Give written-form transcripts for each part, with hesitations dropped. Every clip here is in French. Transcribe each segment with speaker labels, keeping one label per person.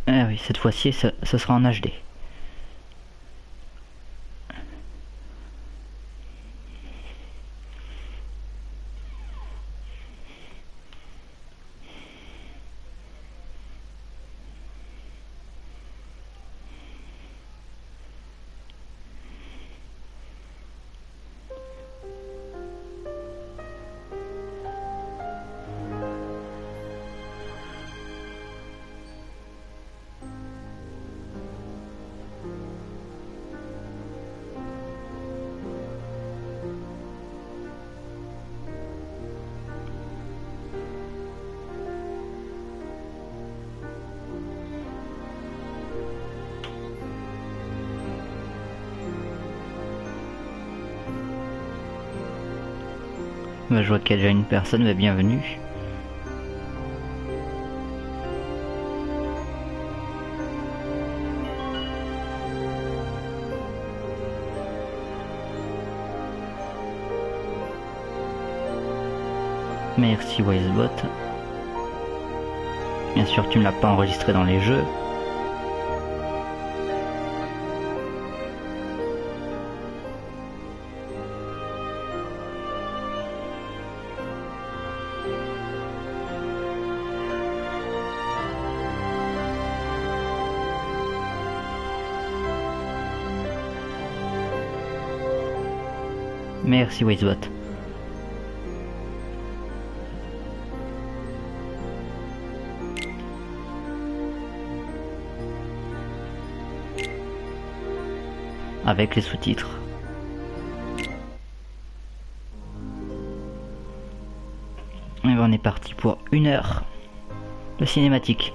Speaker 1: Ah oui, cette fois-ci, ce sera en HD. Bah, je vois qu'il y a déjà une personne, mais bienvenue. Merci Wisebot. Bien sûr, tu ne l'as pas enregistré dans les jeux. Merci Wisebot. Avec les sous-titres. Et ben on est parti pour 1 heure de cinématique.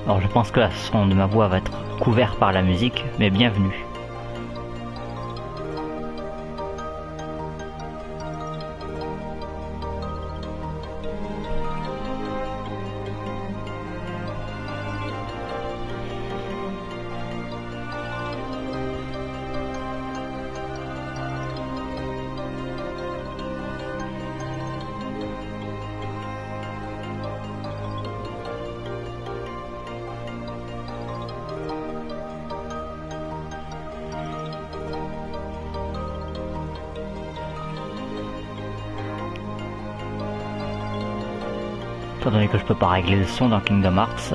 Speaker 1: Alors je pense que le son de ma voix va être couvert par la musique, mais bienvenue. Étant donné que je peux pas régler le son dans Kingdom Hearts.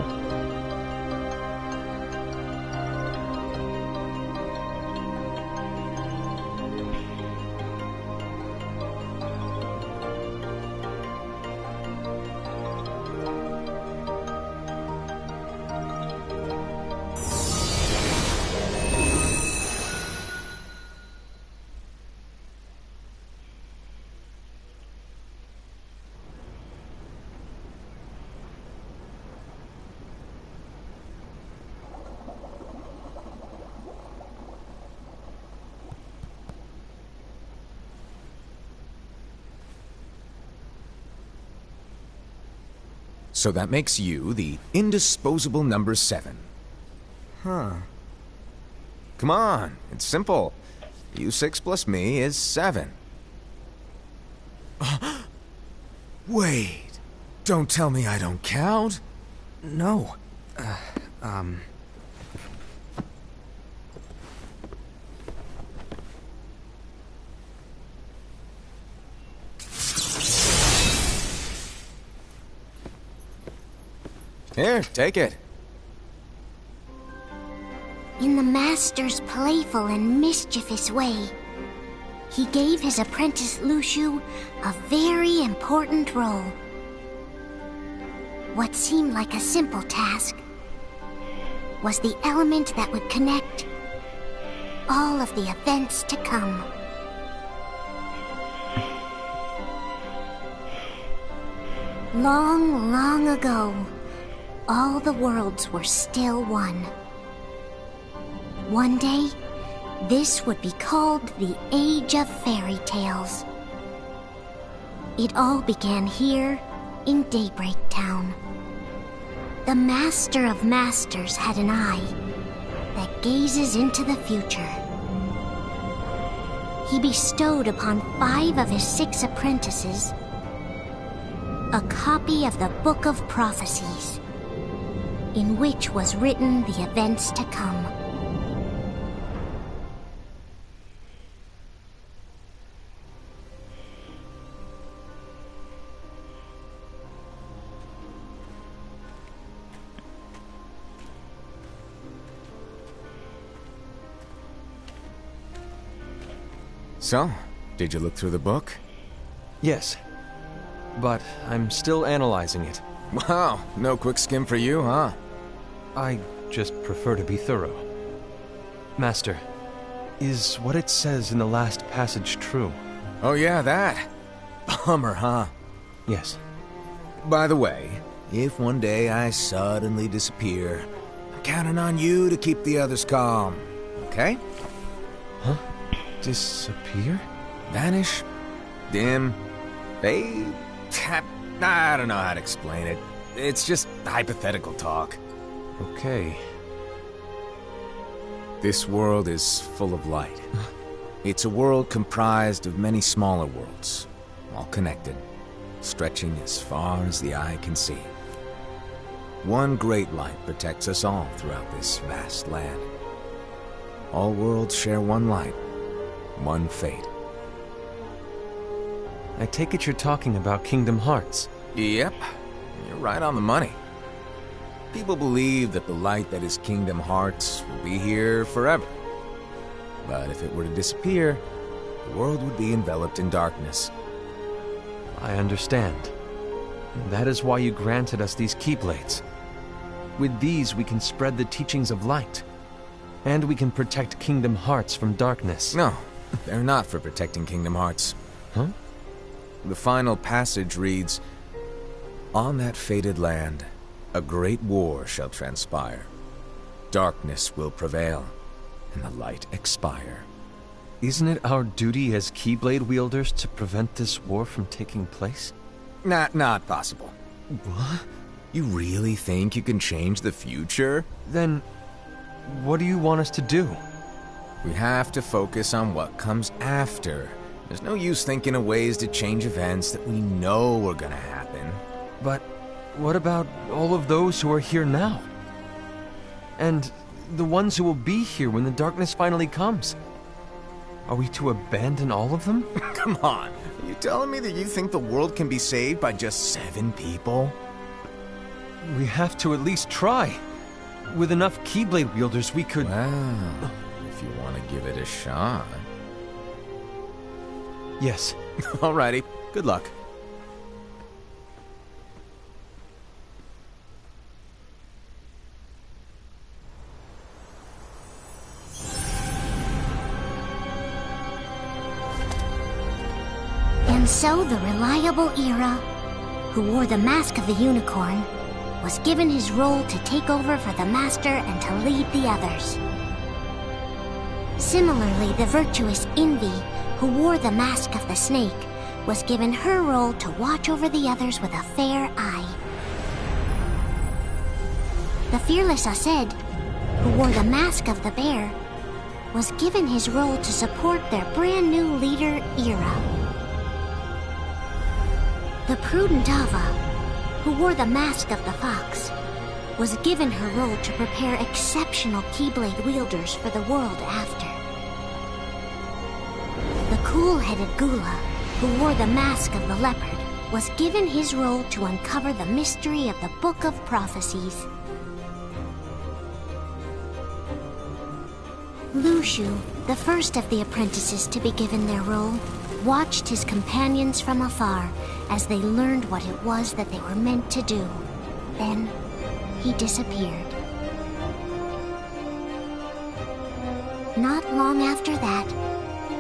Speaker 2: So that makes you the indisposable number 7.
Speaker 3: Huh.
Speaker 2: Come on, it's simple. U6 plus me is 7. Wait, don't tell me I don't count.
Speaker 3: No.
Speaker 2: Here, take it.
Speaker 3: In the Master's playful and mischievous way, he gave his apprentice Luciu a very important role. What seemed like a simple task was the element that would connect all of the events to come. Long, long ago, all the worlds were still one. One day, this would be called the Age of Fairy Tales. It all began here in Daybreak Town. The Master of Masters had an eye that gazes into the future. He bestowed upon 5 of his 6 apprentices a copy of the Book of Prophecies, in which was written the events to come.
Speaker 2: So, did you look through the book?
Speaker 4: Yes, but I'm still analyzing it.
Speaker 2: Wow, no quick skim for you, huh?
Speaker 4: I just prefer to be thorough. Master, is what it says in the last passage true?
Speaker 2: Oh yeah, that. Bummer, huh?
Speaker 4: Yes.
Speaker 2: By the way, if one day I suddenly disappear, I'm counting on you to keep the others calm, okay?
Speaker 4: Huh? Disappear?
Speaker 2: Vanish? Dim? Fade? I don't know how to explain it. It's just hypothetical talk.
Speaker 4: Okay.
Speaker 2: This world is full of light. It's a world comprised of many smaller worlds, all connected, stretching as far as the eye can see. One great light protects us all throughout this vast land. All worlds share one light, one fate.
Speaker 4: I take it you're talking about Kingdom Hearts.
Speaker 2: Yep, you're right on the money. People believe that the light that is Kingdom Hearts will be here forever. But if it were to disappear, the world would be enveloped in darkness.
Speaker 4: I understand. And that is why you granted us these Keyblades. With these, we can spread the teachings of light. And we can protect Kingdom Hearts from darkness.
Speaker 2: No, they're not for protecting Kingdom Hearts.
Speaker 4: Huh?
Speaker 2: The final passage reads, "On that fated land, a great war shall transpire. Darkness will prevail, and the light expire."
Speaker 4: Isn't it our duty as Keyblade wielders to prevent this war from taking place?
Speaker 2: Not possible.
Speaker 4: What?
Speaker 2: You really think you can change the future?
Speaker 4: Then, what do you want us to do?
Speaker 2: We have to focus on what comes after. There's no use thinking of ways to change events that we know are gonna happen.
Speaker 4: But what about all of those who are here now? And the ones who will be here when the darkness finally comes? Are we to abandon all of them?
Speaker 2: Come on, are you telling me that you think the world can be saved by just 7 people?
Speaker 4: We have to at least try. With enough Keyblade wielders, we could...
Speaker 2: Well, if you want to give it a shot.
Speaker 4: Yes.
Speaker 2: Alrighty, good luck.
Speaker 3: And so the reliable Era, who wore the mask of the unicorn, was given his role to take over for the Master and to lead the others. Similarly, the virtuous Envy, who wore the mask of the snake, was given her role to watch over the others with a fair eye. The fearless Aced, who wore the mask of the bear, was given his role to support their brand new leader, Era. The prudent Ava, who wore the mask of the fox, was given her role to prepare exceptional Keyblade wielders for the world after. The cool-headed Gula, who wore the mask of the leopard, was given his role to uncover the mystery of the Book of Prophecies. Lushu, the first of the apprentices to be given their role, watched his companions from afar as they learned what it was that they were meant to do. Then, he disappeared. Not long after that,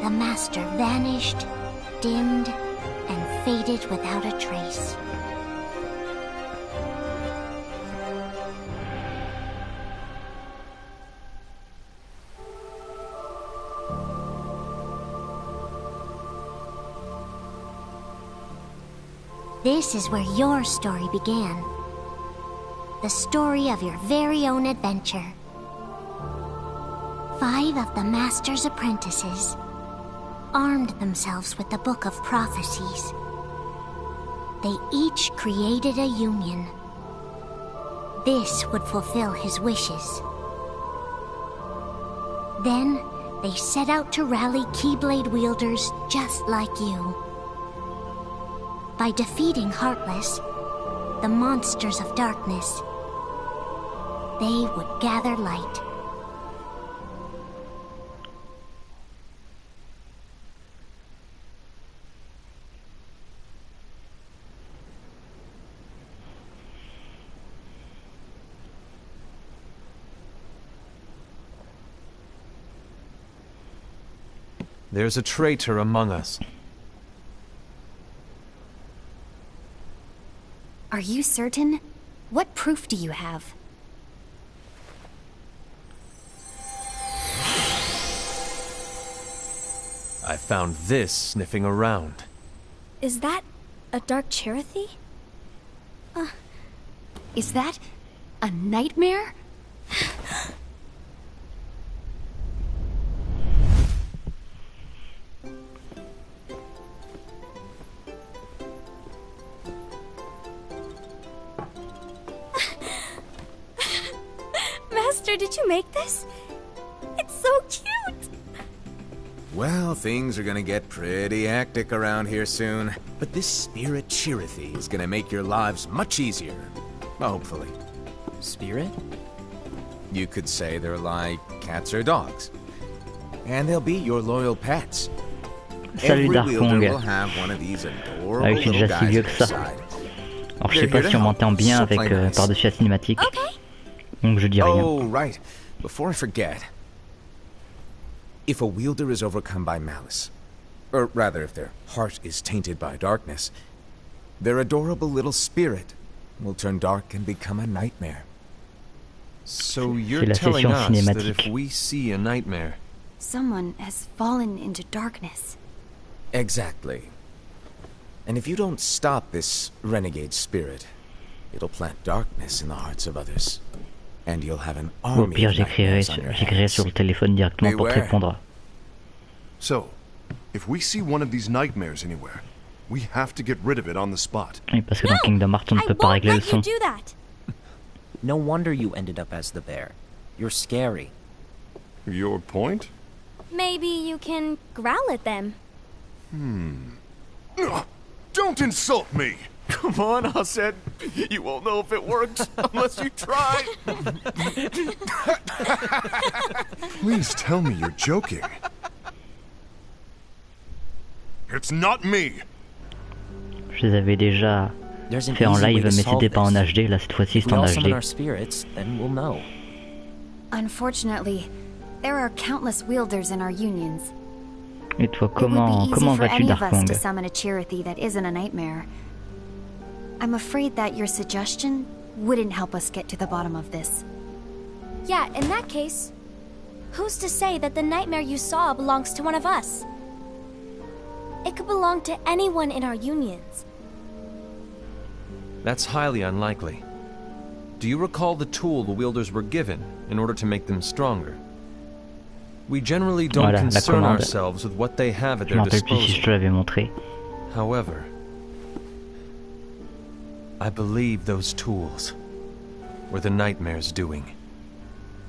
Speaker 3: the master vanished, dimmed, and faded without a trace. This is where your story began. The story of your very own adventure. 5 of the Master's apprentices armed themselves with the Book of Prophecies. They each created a union. This would fulfill his wishes. Then, they set out to rally Keyblade wielders just like you. By defeating Heartless, the monsters of darkness, they would gather light.
Speaker 4: There's a traitor among us.
Speaker 5: Are you certain? What proof do you have?
Speaker 4: I found this sniffing around.
Speaker 5: Is that a Dark Cherothy? Is that a nightmare? Master, did you make this? It's so cute!
Speaker 2: Well, things are gonna get pretty hectic around here soon. But this spirit Cherothy is gonna make your lives much easier. Hopefully.
Speaker 6: Spirit?
Speaker 2: You could say they're like cats or dogs. And they'll be your loyal pets.
Speaker 1: Salut
Speaker 2: Every wielder will
Speaker 1: Darkong.
Speaker 2: have one of these adorable
Speaker 1: Ah oui, c'est
Speaker 2: little
Speaker 1: déjà si
Speaker 2: guys
Speaker 1: vieux
Speaker 2: at
Speaker 1: que
Speaker 2: their
Speaker 1: ça.
Speaker 2: side.
Speaker 1: Alors je sais pas si on m'entend bien avec par-dessus la cinématique. Donc je dis rien.
Speaker 2: Oh, right. Before I forget. If a wielder is overcome by malice, or rather if their heart is tainted by darkness, their adorable little spirit will turn dark and become a nightmare.
Speaker 4: So you're
Speaker 1: la
Speaker 4: telling
Speaker 1: session
Speaker 4: us that
Speaker 1: cinématique.
Speaker 4: if we see a nightmare,
Speaker 5: Someone has fallen into darkness.
Speaker 2: Exactly. And if you don't stop this renegade spirit, it'll plant darkness in the hearts of others. And you'll have an
Speaker 1: Au
Speaker 2: army
Speaker 1: pire,
Speaker 2: of nightmares on your
Speaker 1: j'écrirai sur le
Speaker 2: hands.
Speaker 1: téléphone directement pour te
Speaker 2: Beware.
Speaker 1: répondre.
Speaker 7: So, if we see one of these nightmares anywhere, we have to get rid of it on the spot.
Speaker 1: Oui, parce que dans Kingdom Hearts, on ne peut pas régler le son.
Speaker 5: that.
Speaker 6: No wonder you ended up as the bear. You're scary.
Speaker 7: Your point?
Speaker 5: Maybe you can growl at them.
Speaker 7: Ugh, don't insult me!
Speaker 4: come on, Hassad. You won't know if it works unless you try.
Speaker 7: Please tell me you're joking. It's not me!
Speaker 1: Je les avais déjà
Speaker 6: There's an
Speaker 1: fait en
Speaker 6: easy way
Speaker 1: live,
Speaker 6: to
Speaker 1: mais
Speaker 6: solve
Speaker 1: c'était pas en
Speaker 6: this.
Speaker 1: HD. Là, cette fois-ci,
Speaker 6: If
Speaker 1: c'est
Speaker 6: we
Speaker 1: en
Speaker 6: all summon
Speaker 1: HD.
Speaker 6: our spirits, then we'll know.
Speaker 5: Unfortunately, there are countless wielders in our unions.
Speaker 1: Et toi,
Speaker 5: It would be easy
Speaker 1: comment
Speaker 5: for
Speaker 1: vas-tu,
Speaker 5: any of us
Speaker 1: Darkong?
Speaker 5: to summon a Cherothy that isn't a nightmare. I'm afraid that your suggestion wouldn't help us get to the bottom of this.
Speaker 8: Yeah, in that case, who's to say that the nightmare you saw belongs to one of us? It could belong to anyone in our unions.
Speaker 4: That's highly unlikely. Do you recall the tool the wielders were given in order to make them stronger? We generally don't
Speaker 1: Voilà, la
Speaker 4: concern
Speaker 1: commande.
Speaker 4: ourselves with what they have at
Speaker 1: Je me
Speaker 4: their
Speaker 1: rappelle plus si je te
Speaker 4: disposal.
Speaker 1: l'avais montré.
Speaker 4: However, I believe those tools were the nightmares doing?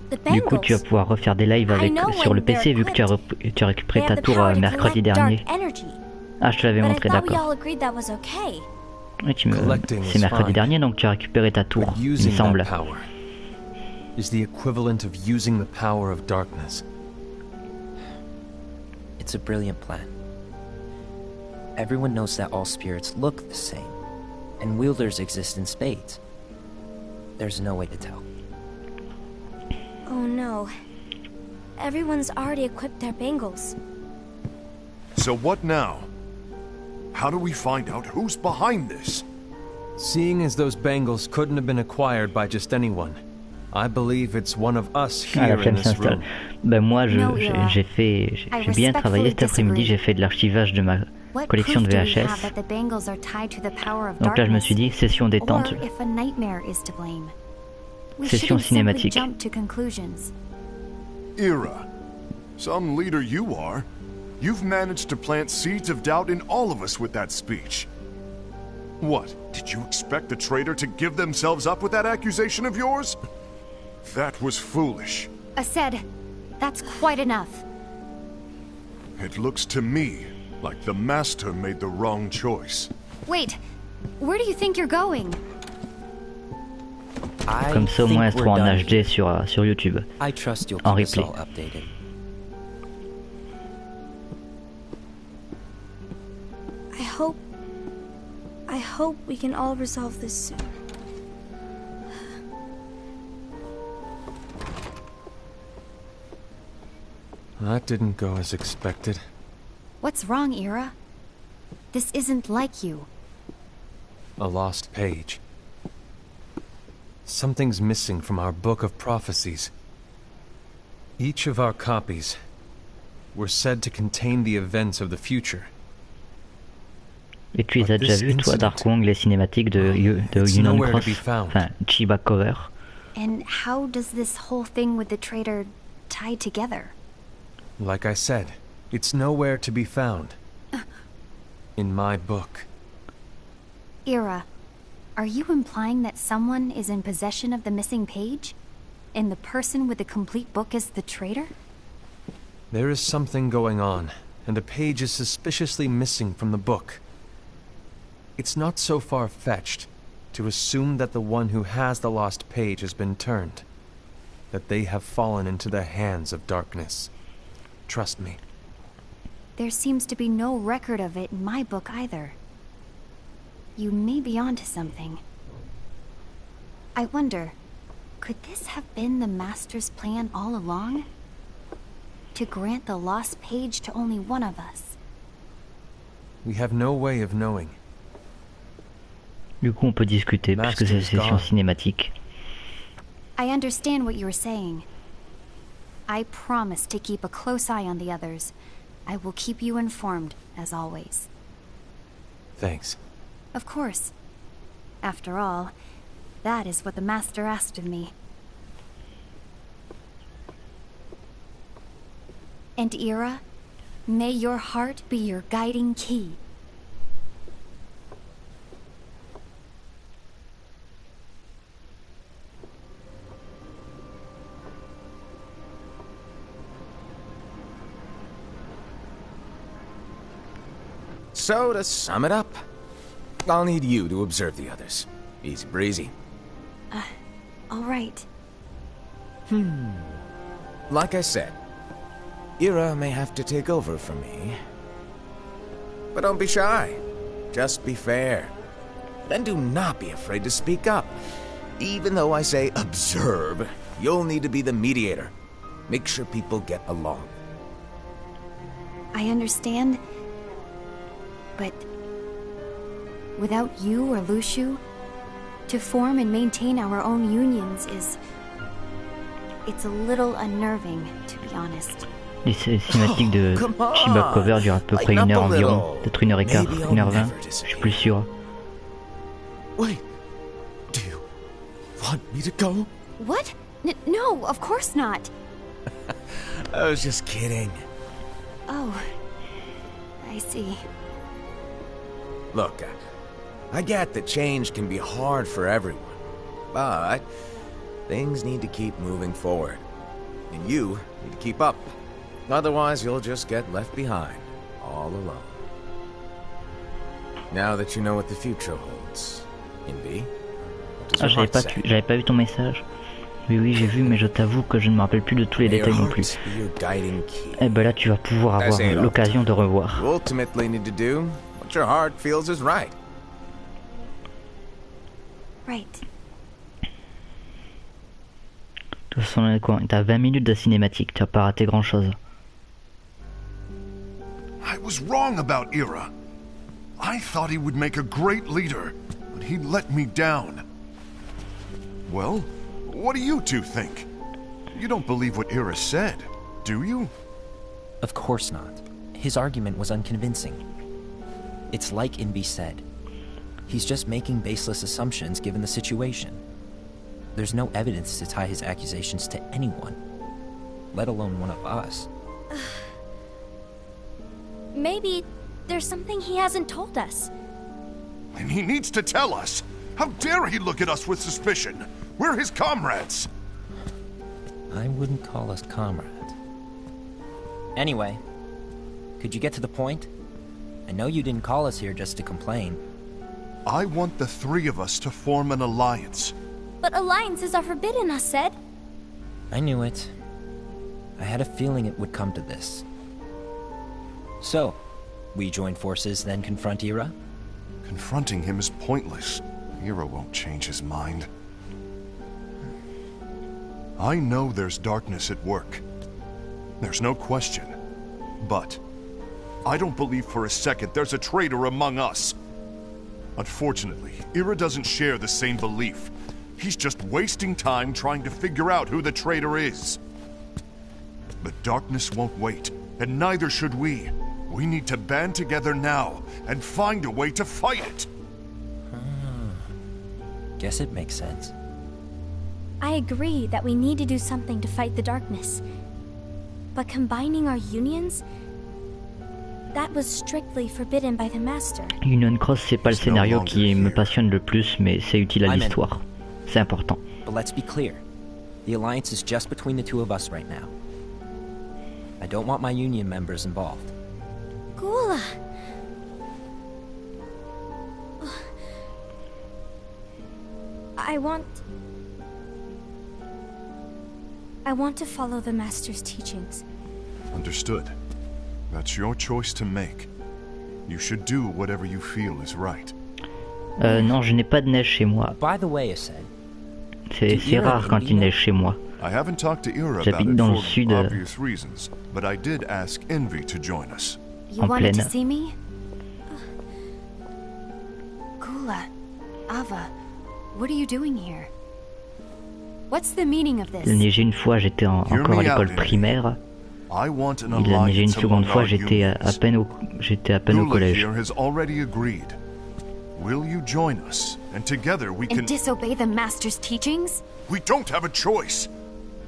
Speaker 8: The
Speaker 1: Du coup, tu vas
Speaker 8: Bengals.
Speaker 1: pouvoir refaire des lives avec,
Speaker 8: I know
Speaker 1: sur le
Speaker 8: when they're
Speaker 1: PC vu que tu as, tu as
Speaker 8: They
Speaker 1: récupéré
Speaker 8: have
Speaker 1: ta
Speaker 8: the
Speaker 1: tour
Speaker 8: power to
Speaker 1: mercredi
Speaker 8: collect dark
Speaker 1: dernier.
Speaker 8: energy.
Speaker 1: Ah, je te l'avais
Speaker 8: But I
Speaker 1: montré,
Speaker 8: thought we
Speaker 1: d'accord.
Speaker 8: all agreed that was okay.
Speaker 1: Oui,
Speaker 4: Collecting
Speaker 1: c'est
Speaker 4: is
Speaker 1: mercredi
Speaker 4: fine.
Speaker 1: dernier, donc tu as récupéré ta tour,
Speaker 4: But
Speaker 1: il me
Speaker 4: using
Speaker 1: semble.
Speaker 4: that power is the equivalent of using the power of darkness.
Speaker 6: It's a brilliant plan. Everyone knows that all spirits look the same, and wielders exist in spades. There's no way to tell.
Speaker 8: Oh no. Everyone's already equipped their bangles.
Speaker 7: So what now? How do we find out who's behind this?
Speaker 4: Seeing as those bangles couldn't have been acquired by just anyone, I believe it's one of us
Speaker 1: Ah, la
Speaker 4: here in
Speaker 1: flemme
Speaker 4: this
Speaker 1: s'installe.
Speaker 4: room.
Speaker 1: Ben moi,
Speaker 5: No, Ira.
Speaker 1: j'ai bien travaillé cet après-midi, j'ai fait de l'archivage de ma
Speaker 5: What
Speaker 1: collection
Speaker 5: proof
Speaker 1: de
Speaker 5: do we have
Speaker 1: VHS.
Speaker 5: that the bangles are tied to the power of
Speaker 1: Donc là, je me suis
Speaker 5: darkness?
Speaker 1: dit, session détente.
Speaker 5: Or if a nightmare is to blame. We
Speaker 1: Session
Speaker 5: shouldn't simply
Speaker 1: cinématique.
Speaker 5: jump to conclusions.
Speaker 7: Ira, some leader you are. You've managed to plant seeds of doubt in all of us with that speech. What, did you expect the traitor to give themselves up with that accusation of yours? That was foolish.
Speaker 5: Said, that's quite enough.
Speaker 7: It looks to me like the Master made the wrong choice.
Speaker 5: Wait, where do you think you're going?
Speaker 1: Comme ça, au moins, elle se trouve en HD sur YouTube.
Speaker 6: I trust you'll
Speaker 1: En
Speaker 6: keep us
Speaker 1: replay.
Speaker 6: all updated.
Speaker 8: I hope we can all resolve this soon.
Speaker 4: That didn't go as expected.
Speaker 5: What's wrong, Ira? This isn't like you.
Speaker 4: A lost page. Something's missing from our book of prophecies. Each of our copies were said to contain the events of the future.
Speaker 1: Et tu les as déjà vus, toi, Dark Wong, les cinématiques de Union Cross, enfin, Chiba Cover.
Speaker 5: And how does this whole thing with the traitor tie together?
Speaker 4: Like I said, it's nowhere to be found. In my book.
Speaker 5: Ira, are you implying that someone is in possession of the missing page? And the person with the complete book is the traitor?
Speaker 4: There is something going on, and a page is suspiciously missing from the book. It's not so far-fetched to assume that the one who has the lost page has been turned, that they have fallen into the hands of darkness. Trust me.
Speaker 5: There seems to be no record of it in my book either. You may be onto something. I wonder, could this have been the Master's plan all along? To grant the lost page to only one of us?
Speaker 4: We have no way of knowing.
Speaker 1: Du coup, on peut discuter, puisque c'est session cinématique.
Speaker 5: I understand what you were saying. I promise to keep a close eye on the others. I will keep you informed, as always.
Speaker 4: Thanks.
Speaker 5: Of course. After all, that is what the Master asked of me. And Ira, may your heart be your guiding key.
Speaker 2: So, to sum it up, I'll need you to observe the others. Easy breezy.
Speaker 5: All right.
Speaker 2: Like I said, Ira may have to take over for me. But don't be shy. Just be fair. Then do not be afraid to speak up. Even though I say observe, you'll need to be the mediator. Make sure people get along.
Speaker 5: I understand. But without you or Luciu, to form and maintain our own unions is... It's a little unnerving, to be honest.
Speaker 1: Les cinématiques de Chiba Cover durent à peu près 1 heure environ, peut-être 1h15, 1h20, je suis plus sûr.
Speaker 2: Wait, do you want me to go?
Speaker 5: What? No, of course not.
Speaker 2: I was just kidding.
Speaker 5: Oh, I see.
Speaker 2: Look, I get that change can be hard for everyone, but Things need to keep moving forward. And you need to keep up. Otherwise, you'll just get left behind, all alone. Now that you know what the future holds, Envy, what does
Speaker 1: Ah,
Speaker 2: your heart say?
Speaker 1: j'avais pas vu ton message. Oui, j'ai vu, mais je t'avoue que je ne me rappelle plus de tous les détails non plus. Eh ben là, tu vas pouvoir avoir l'occasion de revoir.
Speaker 2: You ultimately need to do what your heart feels is right.
Speaker 5: Right.
Speaker 1: De toute façon, t'as 20 minutes de cinématique, tu vas pas raté grand chose.
Speaker 7: I was wrong about Ira. I thought he would make a great leader, but he let me down. Well, what do you two think? You don't believe what Ira said, do you?
Speaker 6: Of course not. His argument was unconvincing. It's like Invi said. He's just making baseless assumptions given the situation. There's no evidence to tie his accusations to anyone, let alone one of us.
Speaker 8: Maybe there's something he hasn't told us.
Speaker 7: And he needs to tell us. How dare he look at us with suspicion? We're his comrades.
Speaker 6: I wouldn't call us comrades. Anyway, could you get to the point? I know you didn't call us here just to complain.
Speaker 7: I want the three of us to form an alliance.
Speaker 8: But alliances are forbidden, us said.
Speaker 6: I knew it. I had a feeling it would come to this. So, we join forces, then confront Ira?
Speaker 7: Confronting him is pointless. Ira won't change his mind. I know there's darkness at work. There's no question. But I don't believe for a second there's a traitor among us. Unfortunately, Ira doesn't share the same belief. He's just wasting time trying to figure out who the traitor is. The darkness won't wait, and neither should we. We need to band together now and find a way to fight it.
Speaker 6: Guess it makes sense.
Speaker 8: I agree that we need to do something to fight the darkness. But combining our unions? That was strictly forbidden by the Master.
Speaker 1: Union Cross, c'est pas le scénario qui me passionne le plus, mais c'est utile à l'histoire. C'est important.
Speaker 6: But let's be clear. The alliance is just between the two of us right now. I don't want my union members involved.
Speaker 8: Gula! I want to follow the Master's teachings.
Speaker 7: Understood. That's your choice to make. You should do whatever you feel is right.
Speaker 1: Non, je n'ai pas de neige chez moi.
Speaker 6: By the way, Ased,
Speaker 1: c'est rare quand il neige chez moi.
Speaker 7: I haven't talked to Ira about
Speaker 1: J'habite
Speaker 7: it
Speaker 1: dans le
Speaker 7: for
Speaker 1: sud.
Speaker 7: obvious reasons, but I did ask Envy to join us.
Speaker 5: You
Speaker 1: En
Speaker 5: wanted to
Speaker 1: pleine.
Speaker 5: see me? Gula, Ava, what are you doing here? What's the meaning of this?
Speaker 1: Il a neigé une fois, j'étais encore à l'école primaire.
Speaker 7: I want an
Speaker 1: Il a neigé une
Speaker 7: alliance
Speaker 1: seconde
Speaker 7: among
Speaker 1: fois,
Speaker 7: our
Speaker 1: j'étais à
Speaker 7: unions.
Speaker 1: peine au
Speaker 7: Gula
Speaker 1: collège.
Speaker 7: here has already agreed. Will you join us? And together we can...
Speaker 5: And disobey the Master's teachings?
Speaker 7: We don't have a choice.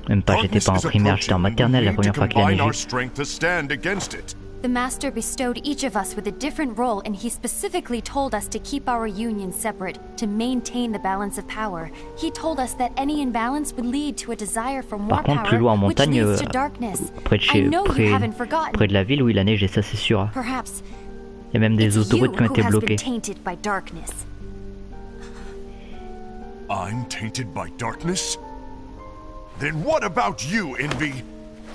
Speaker 1: Même pas, j'étais pas en primaire, j'étais en maternelle la première fois qu'il a
Speaker 7: combine
Speaker 1: neigé.
Speaker 7: our strength to stand against it.
Speaker 5: The Master bestowed each of us with a different role, and he specifically told us to keep our union separate, to maintain the balance of power. He told us that any imbalance would lead to a desire for more
Speaker 1: Par contre,
Speaker 5: power,
Speaker 1: plus loin en
Speaker 5: which
Speaker 1: montagne,
Speaker 5: leads to darkness.
Speaker 1: près de
Speaker 5: I
Speaker 1: chez,
Speaker 5: know you haven't forgotten.
Speaker 1: près de la ville où il a neigé, ça c'est sûr.
Speaker 5: Perhaps
Speaker 1: Il y a même des
Speaker 5: it's you
Speaker 1: autoroutes qui ont
Speaker 5: who
Speaker 1: été
Speaker 5: has been
Speaker 1: bloquées.
Speaker 5: tainted by darkness.
Speaker 7: I'm tainted by darkness? Then what about you, Envy?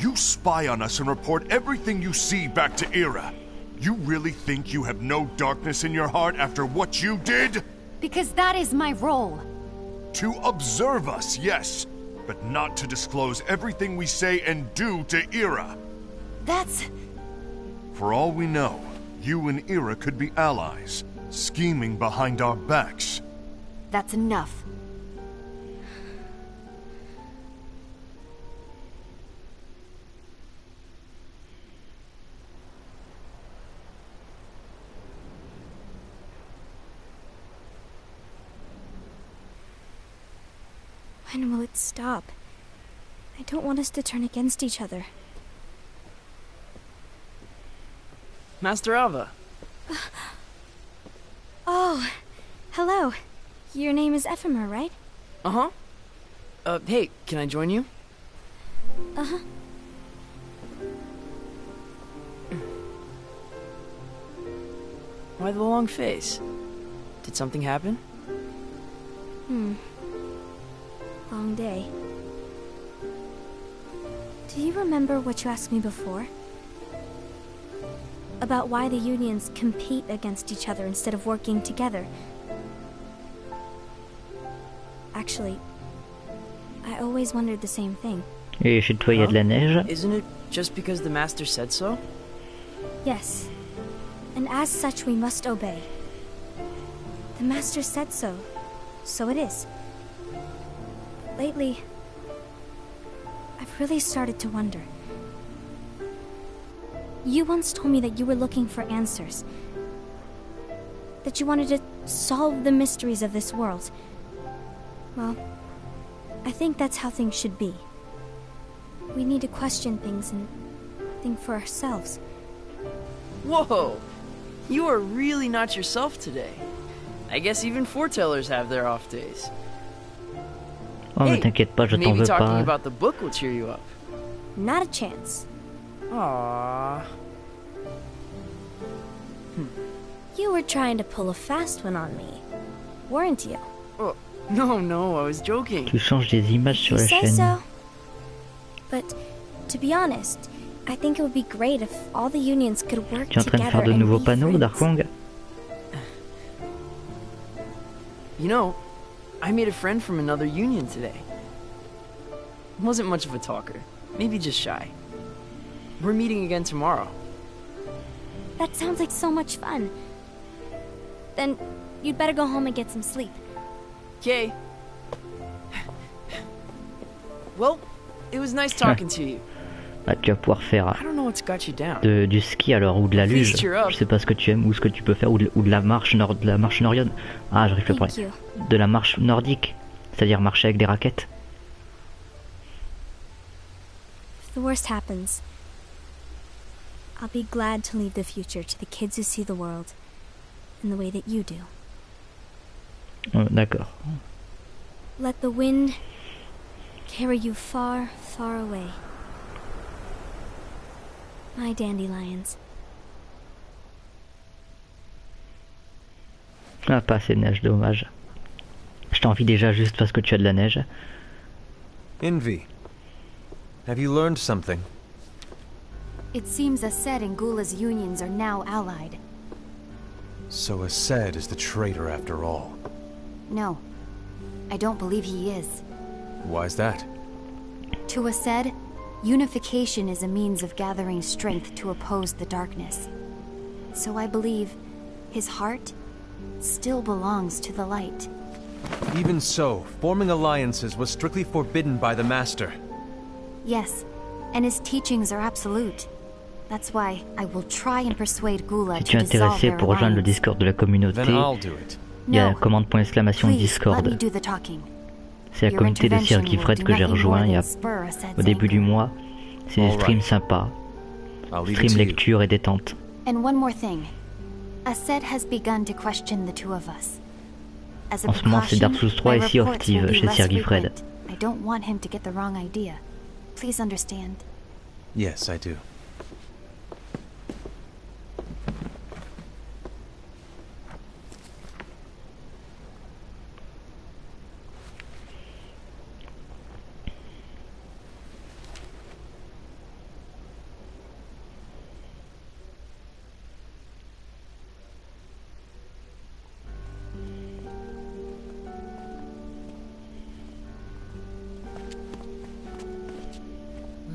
Speaker 7: You spy on us and report everything you see back to Ira. You really think you have no darkness in your heart after what you did?
Speaker 5: Because that is my role.
Speaker 7: To observe us, yes, but not to disclose everything we say and do to Ira.
Speaker 5: That's...
Speaker 7: For all we know, you and Ira could be allies, scheming behind our backs.
Speaker 5: that's enough.
Speaker 8: When will it stop? I don't want us to turn against each other.
Speaker 9: Master Ava.
Speaker 8: Oh, hello. Your name is Ephemer, right?
Speaker 9: Uh-huh. Hey, can I join you?
Speaker 8: Uh-huh.
Speaker 9: Why the long face? Did something happen?
Speaker 8: Long day. Do you remember what you asked me before? About why the unions compete against each other instead of working together. Actually, I always wondered the same thing.
Speaker 1: Et chez toi, il y a de la neige.
Speaker 9: Isn't it just because the master said so?
Speaker 8: Yes. And as such, we must obey. The master said so, so it is. Lately, I've really started to wonder. You once told me that you were looking for answers. That you wanted to solve the mysteries of this world. Well, I think that's how things should be. We need to question things and think for ourselves.
Speaker 9: Whoa! You are really not yourself today. I guess even foretellers have their off days.
Speaker 1: Oh, mais t'inquiète pas, je t'en
Speaker 9: maybe
Speaker 1: veux
Speaker 9: talking
Speaker 1: pas.
Speaker 9: about the book will cheer you up.
Speaker 8: Not a chance.
Speaker 9: Aww.
Speaker 8: You were trying to pull a fast one on me, weren't you?
Speaker 9: Oh, no, I was joking.
Speaker 1: Tu changes des images sur
Speaker 8: You
Speaker 1: la
Speaker 8: say
Speaker 1: chaîne.
Speaker 8: so. But to be honest, I think it would be great if all the unions could work
Speaker 1: Tu es en train de
Speaker 8: together
Speaker 1: faire de
Speaker 8: and
Speaker 1: nouveaux
Speaker 8: be
Speaker 1: panneaux,
Speaker 8: friends.
Speaker 1: Darkwong?
Speaker 9: You know, I made a friend from another union today. Wasn't much of a talker, maybe just shy. We're meeting again tomorrow.
Speaker 8: That sounds like so much fun. Then you'd better go home and get some sleep.
Speaker 9: Okay. Well, it was nice talking to you.
Speaker 1: Ah, tu vas pouvoir faire
Speaker 9: I don't know what's got you down.
Speaker 1: du ski alors ou de la luge.
Speaker 9: Please cheer up.
Speaker 1: Je sais pas ce que tu aimes ou ce que tu peux faire ou de la marche nordienne. Ah, j'arrive plus à
Speaker 8: Thank
Speaker 1: parler.
Speaker 8: you.
Speaker 1: De la marche nordique, c'est-à-dire marcher avec des raquettes.
Speaker 8: If the worst happens, I'll be glad to leave the future to the kids who see the world in the way that you do.
Speaker 1: D'accord.
Speaker 8: Let the wind carry you far, far away. My dandelions.
Speaker 1: Ah, pas assez de neige, dommage. Je t'envie déjà juste parce que tu as de la neige.
Speaker 4: Envy, have you learned something?
Speaker 5: It seems Ased and Gula's unions are now allied.
Speaker 4: So Ased is the traitor after all.
Speaker 5: No, I don't believe he is.
Speaker 4: Why's that?
Speaker 5: To Ased, unification is a means of gathering strength to oppose the darkness. So I believe his heart still belongs to the light.
Speaker 4: Even so, forming alliances was strictly forbidden by the Master.
Speaker 5: Yes, and his teachings are absolute. That's why I will try and persuade Gula
Speaker 1: Si
Speaker 5: to
Speaker 1: tu es
Speaker 5: dissolve
Speaker 1: intéressé
Speaker 5: their
Speaker 1: pour rejoindre le
Speaker 5: alliance.
Speaker 1: Discord de la communauté,
Speaker 4: Then I'll do it.
Speaker 1: il y a
Speaker 5: No.
Speaker 1: commande point exclamation
Speaker 5: Please, let me
Speaker 1: Discord.
Speaker 5: do the talking.
Speaker 1: C'est la
Speaker 5: Your
Speaker 1: communauté des
Speaker 5: intervention
Speaker 1: cirques
Speaker 5: will
Speaker 1: Fred
Speaker 5: do
Speaker 1: que j'ai
Speaker 5: nothing
Speaker 1: rejoint
Speaker 5: more
Speaker 1: il y a,
Speaker 5: than spur Ased's
Speaker 1: au début du
Speaker 5: anger.
Speaker 1: mois. C'est des
Speaker 4: Alright.
Speaker 1: streams sympas.
Speaker 4: I'll leave it
Speaker 1: Stream
Speaker 4: to you.
Speaker 1: lecture et détente.
Speaker 5: And one more thing. Ased has begun to question the two of us. As a
Speaker 1: En ce moment, c'est Dark Souls 3
Speaker 5: my
Speaker 1: et Sea of
Speaker 5: reports
Speaker 1: Thieves
Speaker 5: will be
Speaker 1: chez
Speaker 5: less
Speaker 1: Sergi Fred.
Speaker 5: frequent. I don't want him to get the wrong idea. Please understand.
Speaker 4: Yes, I do.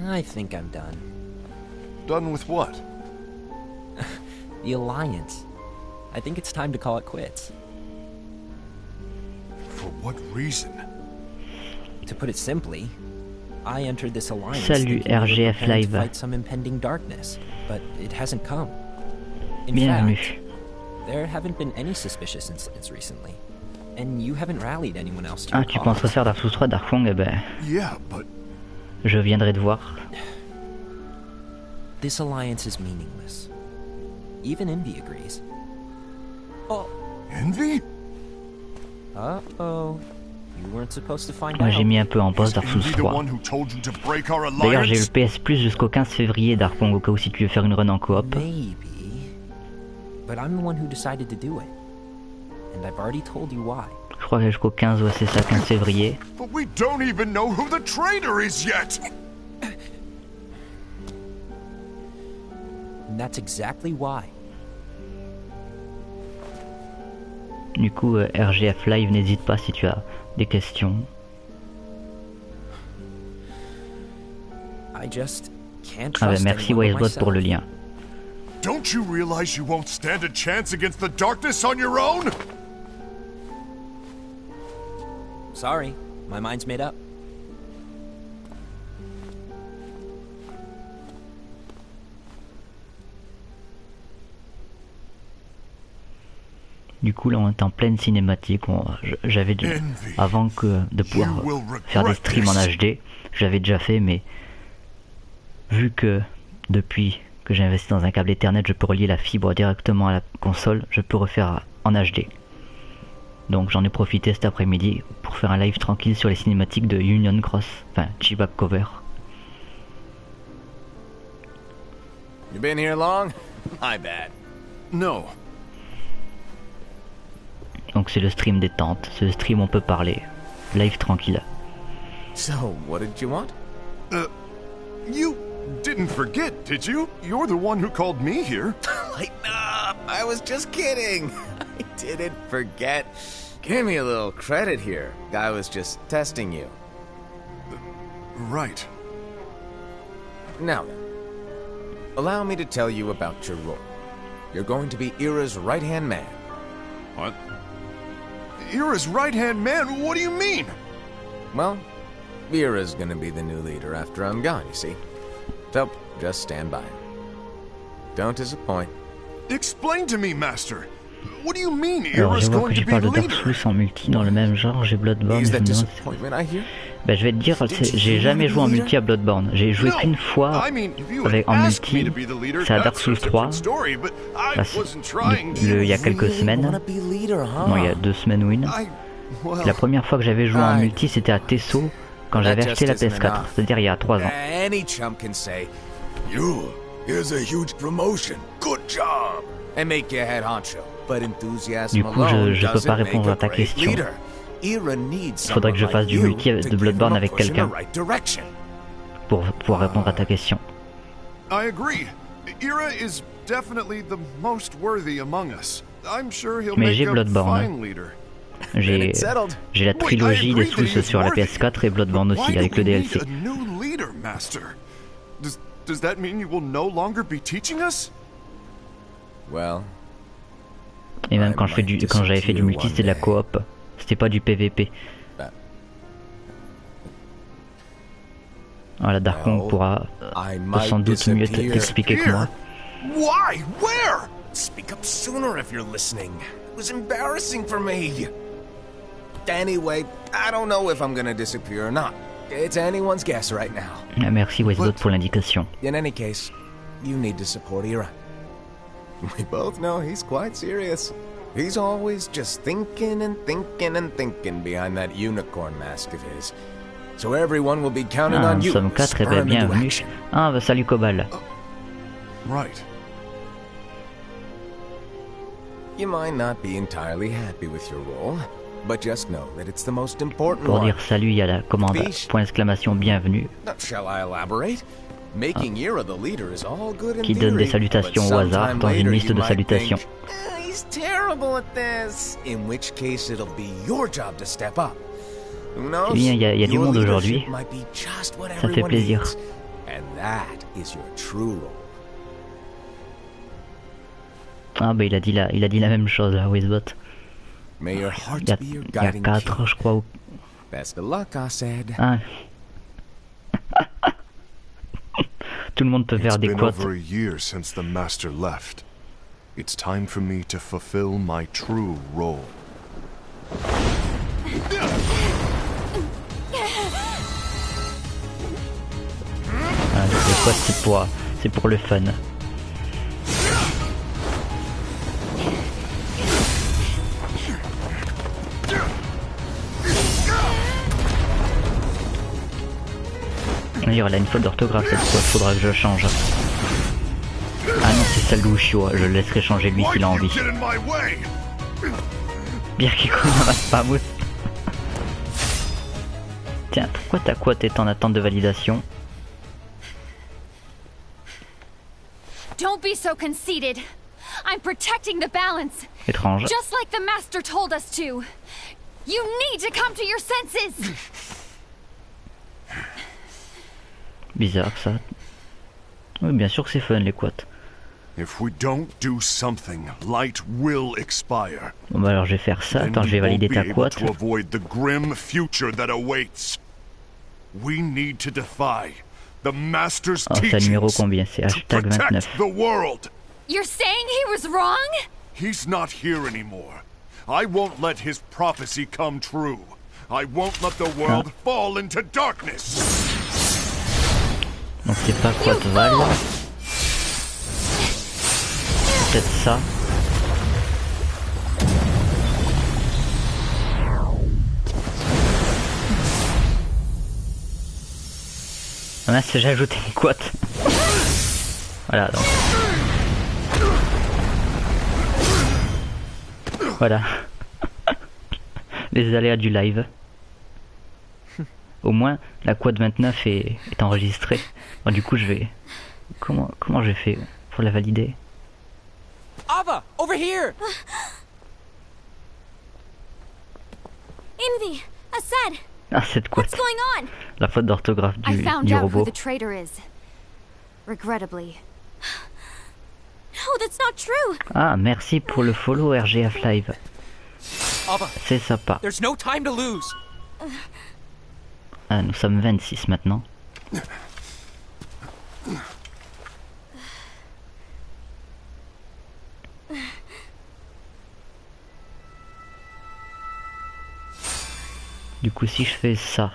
Speaker 6: I think I'm done.
Speaker 7: Done with what?
Speaker 6: The Alliance. I think it's time to call it quits.
Speaker 7: For what reason?
Speaker 6: To put it simply, I entered this alliance
Speaker 1: Salut,
Speaker 6: thinking we were
Speaker 1: RGF
Speaker 6: preparing to
Speaker 1: Live.
Speaker 6: fight some impending darkness, but it hasn't come. In
Speaker 1: Bienvenue.
Speaker 6: fact, there haven't been any suspicious incidents recently, and you haven't rallied anyone else to
Speaker 1: Ah,
Speaker 6: your
Speaker 1: tu
Speaker 6: cause.
Speaker 1: penses refaire Dark Souls 3, Darkwong? Eh ben,
Speaker 7: Yeah, but
Speaker 1: je viendrai te voir.
Speaker 6: This alliance is meaningless. Even Envy agrees. Oh,
Speaker 7: envy?
Speaker 6: uh-oh.
Speaker 1: J'ai mis un peu en pause Dark Souls 3. D'ailleurs, j'ai le PS Plus jusqu'au 15 février Darkpong, au cas où si tu veux faire une run en coop. Je crois que jusqu'au 15, ouais, c'est ça, 15 février. Du coup, RGF Live, n'hésite pas si tu as des questions. Ah bah merci Wisebot pour le lien.
Speaker 7: Don't you realize you won't stand a chance against the darkness on your own?
Speaker 6: Sorry, my mind's made up.
Speaker 1: Du coup là on est en pleine cinématique, j'avais avant de pouvoir faire des streams en HD, j'avais déjà fait, mais vu que depuis que j'ai investi dans un câble Ethernet, je peux relier la fibre directement à la console, je peux refaire en HD. Donc j'en ai profité cet après-midi pour faire un live tranquille sur les cinématiques de Union Cross, enfin Chibab Cover.
Speaker 2: You been here long? My bad.
Speaker 7: No.
Speaker 1: Donc c'est le stream détente, c'est le stream où on peut parler. Live tranquille.
Speaker 2: So, what did you want?
Speaker 7: You didn't forget, did you? You're the one who called me here.
Speaker 2: Lighten up! I was just kidding. I didn't forget. Give me a little credit here. I was just testing you.
Speaker 7: Right.
Speaker 2: Now then, allow me to tell you about your role. You're going to be Ira's right-hand man.
Speaker 7: What? Ira's right-hand man? What do you mean?
Speaker 2: Well, Ira's gonna be the new leader after I'm gone, you see. So, just stand by. Don't disappoint.
Speaker 7: Explain to me, Master. What do you mean
Speaker 1: Alors
Speaker 7: Ira's
Speaker 1: je vois
Speaker 7: going
Speaker 1: que
Speaker 7: to
Speaker 1: tu
Speaker 7: be
Speaker 1: parles de
Speaker 7: leader?
Speaker 1: Dark Souls en multi dans le même genre, j'ai Bloodborne.
Speaker 2: Is
Speaker 1: Je
Speaker 2: that
Speaker 1: me demande...
Speaker 2: disappointment I hear?
Speaker 1: Ben, je vais te dire, j'ai jamais joué en multi à Bloodborne. J'ai joué qu'une fois en multi, c'est à Dark Souls 3, il y a quelques semaines, non il y a 2 semaines ou une. La première fois que j'avais joué en multi c'était à Tesso, quand j'avais acheté la PS4, c'est-à-dire il y a 3 ans.
Speaker 2: Any chump can say, "You, here's a huge promotion. Good job." And make your head honcho. But enthusiasm
Speaker 1: Du coup, je peux pas répondre à ta question. Il faudrait que je fasse du multi de Bloodborne avec quelqu'un pour pouvoir répondre à ta question.
Speaker 7: I agree. Ira is definitely the most worthy among us. I'm sure he'll
Speaker 1: Mais
Speaker 7: make
Speaker 1: j'ai
Speaker 7: a
Speaker 1: Bloodborne.
Speaker 7: fine leader.
Speaker 1: J'ai la trilogie des Souls sur la PS4 et Bloodborne aussi avec le DLC.
Speaker 7: Does that mean you will no longer be teaching us?
Speaker 2: Well,
Speaker 1: et même quand j'avais fait du multi, c'était de la coop, c'était pas du PVP. Voilà, Darkon pourra sans doute mieux t'expliquer que moi.
Speaker 2: Why? Where? Speak up sooner if you're listening. It was embarrassing for me. Anyway, I don't know if I'm gonna disappear or not. It's anyone's guess right now.
Speaker 1: Merci Westbot pour l'indication.
Speaker 2: In any case, you need to support Ira. We both know he's quite serious. He's always just thinking and thinking and thinking behind that unicorn mask of his. So everyone will be counting on
Speaker 1: nous
Speaker 2: you.
Speaker 1: sommes 4, et bien bienvenue. Ah, bah salut Cobal.
Speaker 7: Right.
Speaker 2: You might not be entirely happy with your role, but just know that it's the most important
Speaker 1: Pour
Speaker 2: one.
Speaker 1: dire salut, il y a la commande point d'exclamation bienvenue.
Speaker 2: Shall I elaborate? Making Ira the leader is all good in
Speaker 1: Qui donne des
Speaker 2: theory,
Speaker 1: salutations
Speaker 2: but
Speaker 1: au hasard
Speaker 2: sometime
Speaker 1: dans une
Speaker 2: later
Speaker 1: liste
Speaker 2: you
Speaker 1: de
Speaker 2: might
Speaker 1: salutations.
Speaker 2: think, he's terrible at this. In which case it'll be your job to step up. Who knows?
Speaker 1: Eh bien, il y a du
Speaker 2: Your
Speaker 1: monde aujourd'hui.
Speaker 2: leadership might be just what
Speaker 1: Ça fait
Speaker 2: everyone
Speaker 1: plaisir.
Speaker 2: needs. And that is your true role.
Speaker 1: Ah bah il a dit la même chose là, Wizbot.
Speaker 2: May your heart
Speaker 1: Il y
Speaker 2: be your
Speaker 1: a
Speaker 2: guiding
Speaker 1: 4
Speaker 2: key.
Speaker 1: je crois.
Speaker 2: Best of luck, I said.
Speaker 1: Ah. Tout le monde peut faire
Speaker 7: It's
Speaker 1: des
Speaker 7: been
Speaker 1: quotes.
Speaker 7: over a year since the master left. It's time for me to fulfill my true role.
Speaker 1: Ah, les quotes c'est pour le fun. dire, elle a une faute d'orthographe cette fois, faudra que je change. Ah non, c'est celle d'Ushio, je le laisserai changer lui s'il a envie. Bien qu'il ramasse pas mousse. Tiens, pourquoi ta quote est en attente de validation?
Speaker 10: Don't be so conceited. I'm protecting the balance.
Speaker 1: Étrange.
Speaker 10: Just like the master told us to. You need to come to your senses.
Speaker 1: Bizarre ça. Oui, bien sûr que c'est fun les quotes.
Speaker 7: If we don't do something, light will expire.
Speaker 1: Bon bah alors je vais faire ça. Attends, je vais valider ta quote.
Speaker 7: To avoid the grim future that awaits. We need to defy the master's
Speaker 1: Oh, c'est numéro combien? C'est hashtag 29.
Speaker 7: the world.
Speaker 10: You're saying he was wrong?
Speaker 7: He's not here anymore. I won't let his prophecy come true. I won't let the world fall into darkness.
Speaker 1: Donc c'est pas quote val. Peut-être ça. Ah mince, j'ai ajouté une quote. Voilà donc. Voilà. Les aléas du live. Au moins la quote 29 est enregistrée. Bon, du coup je vais... Comment j'ai fait pour la valider?
Speaker 6: Ava, over here!
Speaker 8: Envy, Assad,
Speaker 1: Ah, cette quote.
Speaker 8: what's going on?
Speaker 1: La faute d'orthographe
Speaker 10: I found
Speaker 1: du
Speaker 10: out who
Speaker 1: robot.
Speaker 10: the traitor is. Regrettably.
Speaker 8: No, that's not true.
Speaker 1: Ah, merci pour le follow RGF Live.
Speaker 6: Ava,
Speaker 1: C'est sympa.
Speaker 6: there's no time to lose.
Speaker 1: Ah, nous sommes 26 maintenant. Du coup, si je fais ça,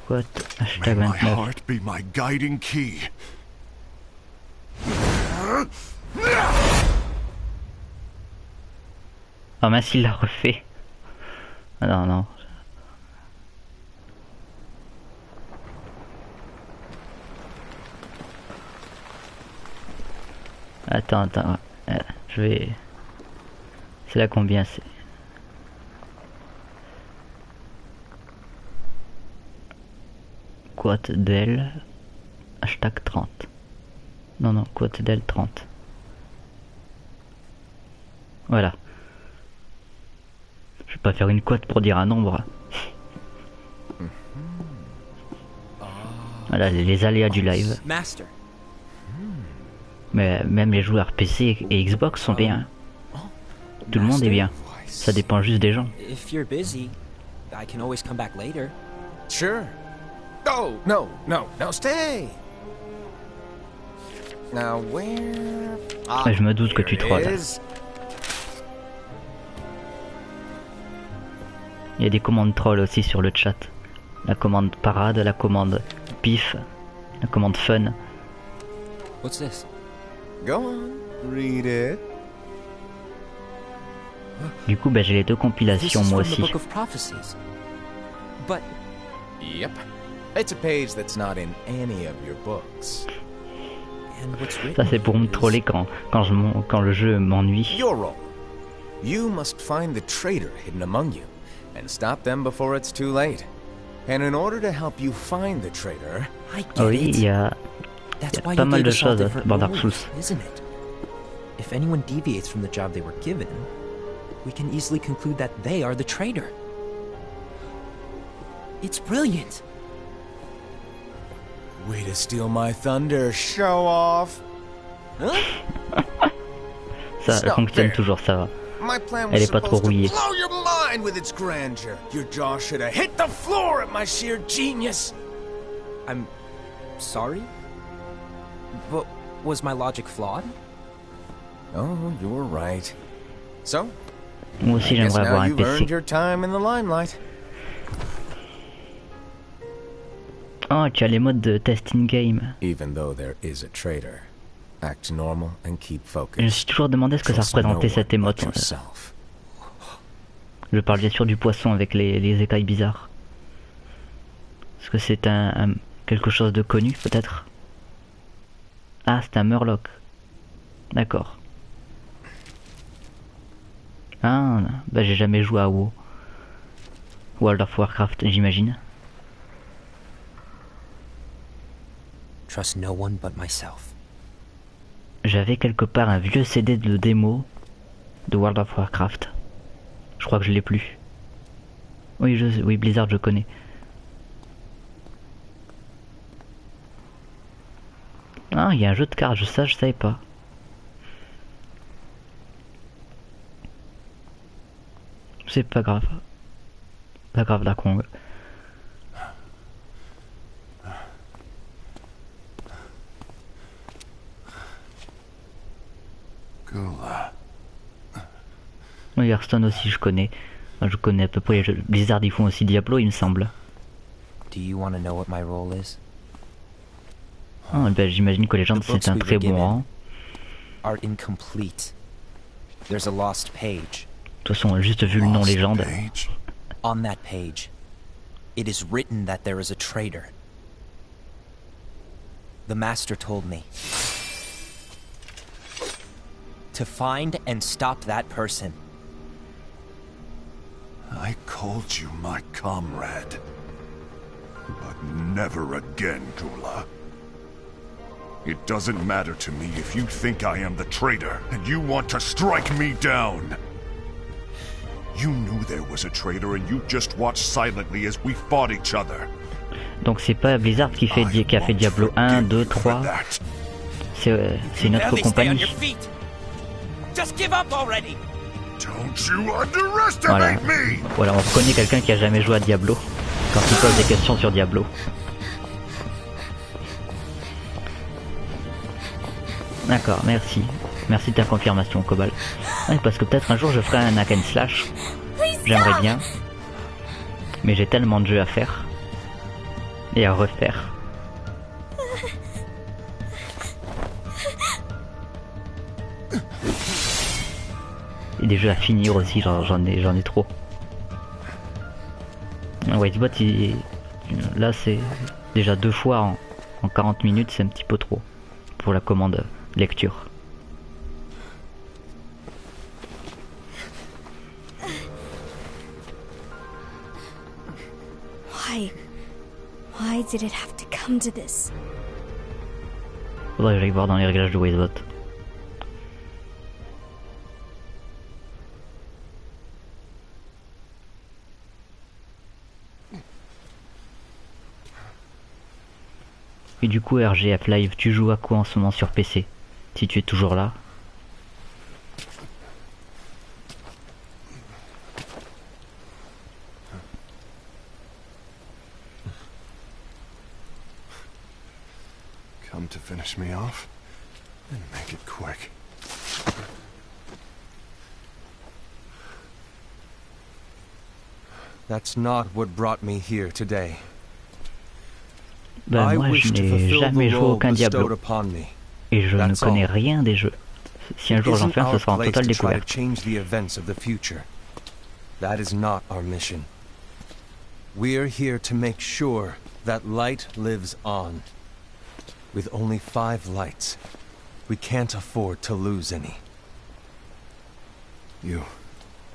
Speaker 1: quoi, hashtag
Speaker 7: May my
Speaker 1: 29.
Speaker 7: heart be my guiding key.
Speaker 1: Ah mince, il l'a refait. Ah non, non. Attends. Je vais... C'est là combien c'est? Quote d'elle. Hashtag 30. Non, quote d'elle 30. Voilà. Je vais pas faire une quote pour dire un nombre. Voilà, les aléas du live.
Speaker 6: Master.
Speaker 1: Mais même les joueurs PC et Xbox sont bien. Tout le monde est bien. Ça dépend juste des gens.
Speaker 6: If you're busy, I can always come back later.
Speaker 2: Sure. Oh, no, stay. Now where...
Speaker 1: Ouais, je me doute que tu trolles. Il y a des commandes troll aussi sur le chat. La commande parade, la commande pif, la commande fun.
Speaker 6: What's this?
Speaker 2: Go on, read it.
Speaker 1: Du coup, j'ai les deux compilations moi aussi.
Speaker 6: Book of Prophecies. But
Speaker 2: Yep. It's a page that's not in any of your books.
Speaker 6: and what's written
Speaker 1: Ça c'est pour me
Speaker 6: is-
Speaker 1: troller quand le jeu m'ennuie.
Speaker 2: Your role. You must find the traitor hidden among you, and stop them before it's too late. And in order to help you find the traitor,
Speaker 6: I get
Speaker 1: Oui,
Speaker 6: it.
Speaker 1: il y a
Speaker 6: That's
Speaker 1: y a
Speaker 6: why
Speaker 1: pas
Speaker 6: you
Speaker 1: mal
Speaker 6: gave
Speaker 1: de
Speaker 6: us all
Speaker 1: choses
Speaker 6: different
Speaker 1: dans Dark
Speaker 6: roles,
Speaker 1: Souls.
Speaker 6: isn't it? If anyone deviates from the job they were given, we can easily conclude that they are the traitor. It's brilliant.
Speaker 2: way to steal my thunder, show off.
Speaker 1: Ça
Speaker 2: Stop
Speaker 1: fonctionne
Speaker 2: there.
Speaker 1: toujours, ça va.
Speaker 2: My plan
Speaker 1: Elle
Speaker 2: was
Speaker 1: est pas trop
Speaker 2: supposed to
Speaker 1: rouillée.
Speaker 2: blow your mind with its grandeur. Your jaw should have hit the floor at my sheer genius.
Speaker 6: I'm sorry? But was my logic flawed?
Speaker 2: Oh, you're right. So,
Speaker 1: Moi aussi
Speaker 2: I guess
Speaker 1: j'aimerais
Speaker 2: now
Speaker 1: avoir un
Speaker 2: you've earned
Speaker 1: PC.
Speaker 2: your time in the limelight.
Speaker 1: Oh, tu as les modes de test in-game.
Speaker 2: Even though there is a traitor, act normal and keep
Speaker 1: Je me
Speaker 2: focused.
Speaker 1: suis toujours demandé ce que ça
Speaker 2: Trust no
Speaker 1: représentait
Speaker 2: one
Speaker 1: cette
Speaker 2: but
Speaker 1: émote.
Speaker 2: yourself.
Speaker 1: Je parle bien sûr du poisson avec les écailles bizarres. Est-ce que c'est quelque chose de connu, peut-être? Ah, c'est un Murloc. D'accord. Ah, bah j'ai jamais joué à WoW. World of Warcraft, j'imagine.
Speaker 6: Trust no one but myself.
Speaker 1: J'avais quelque part un vieux CD de démo de World of Warcraft. Je crois que je l'ai plus. Oui, Blizzard, je connais. Ah, il y a un jeu de cartes, je savais pas. C'est pas grave. Pas grave, la Kong. Oui, Hearthstone aussi, je connais. Je connais à peu près les jeux. Blizzard, ils font aussi Diablo, il me semble.
Speaker 6: Do you want to know what my role is?
Speaker 1: Ah, ben, j'imagine que les gens, c'est un très bon rang.
Speaker 6: Are incomplete. There's a lost page.
Speaker 1: De toute façon, juste vu le nom légende.
Speaker 6: On that page, it is written that there is a traitor. The master told me to find and stop that person.
Speaker 7: I called you my comrade. But never again, Gula. It doesn't matter to me if you think I am the traitor and you want to strike me down. You knew there was a traitor and you just watched silently as we fought each other.
Speaker 1: Donc c'est pas Blizzard qui a fait Diablo 1, 2, 3. C'est une autre compagnie. Voilà, on reconnaît quelqu'un qui a jamais joué à Diablo quand il pose des questions sur Diablo. D'accord, merci. Merci de ta confirmation, Cobal. Ouais, parce que peut-être un jour je ferai un hack and slash. J'aimerais bien. Mais j'ai tellement de jeux à faire. Et à refaire. Et des jeux à finir aussi, j'en ai trop. Whitebot, là c'est déjà 2 fois en 40 minutes, c'est un petit peu trop pour la commande lecture.
Speaker 8: Why did it have to come to this?
Speaker 1: Faudrait que j'aille voir dans les réglages de Whitebot. Et du coup, RGF Live, tu joues à quoi en ce moment sur PC? Si tu es toujours là.
Speaker 7: Come to finish me off, and make it quick.
Speaker 4: That's not what brought me here today.
Speaker 1: Ben moi je n'ai jamais joué aucun Diablo et je ne connais rien des jeux. Si un jour j'en fais un, ce sera en totale découverte.
Speaker 4: That is not our mission. We're here to make sure that light lives on. With only 5 lights, we can't afford to lose any.
Speaker 7: You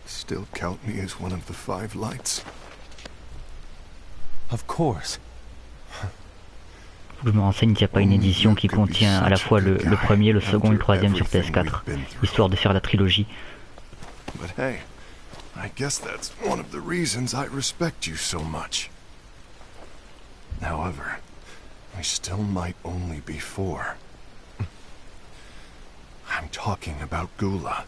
Speaker 7: still count me as one of the 5 lights?
Speaker 4: Of course.
Speaker 1: Je me renseigne s'il n'y a pas une édition qui contient à la fois le premier, le second et le troisième sur PS4, histoire de faire la trilogie.
Speaker 7: But hey, I guess that's one of the reasons I respect you so much. However, we still might only be 4. I'm talking about Gula.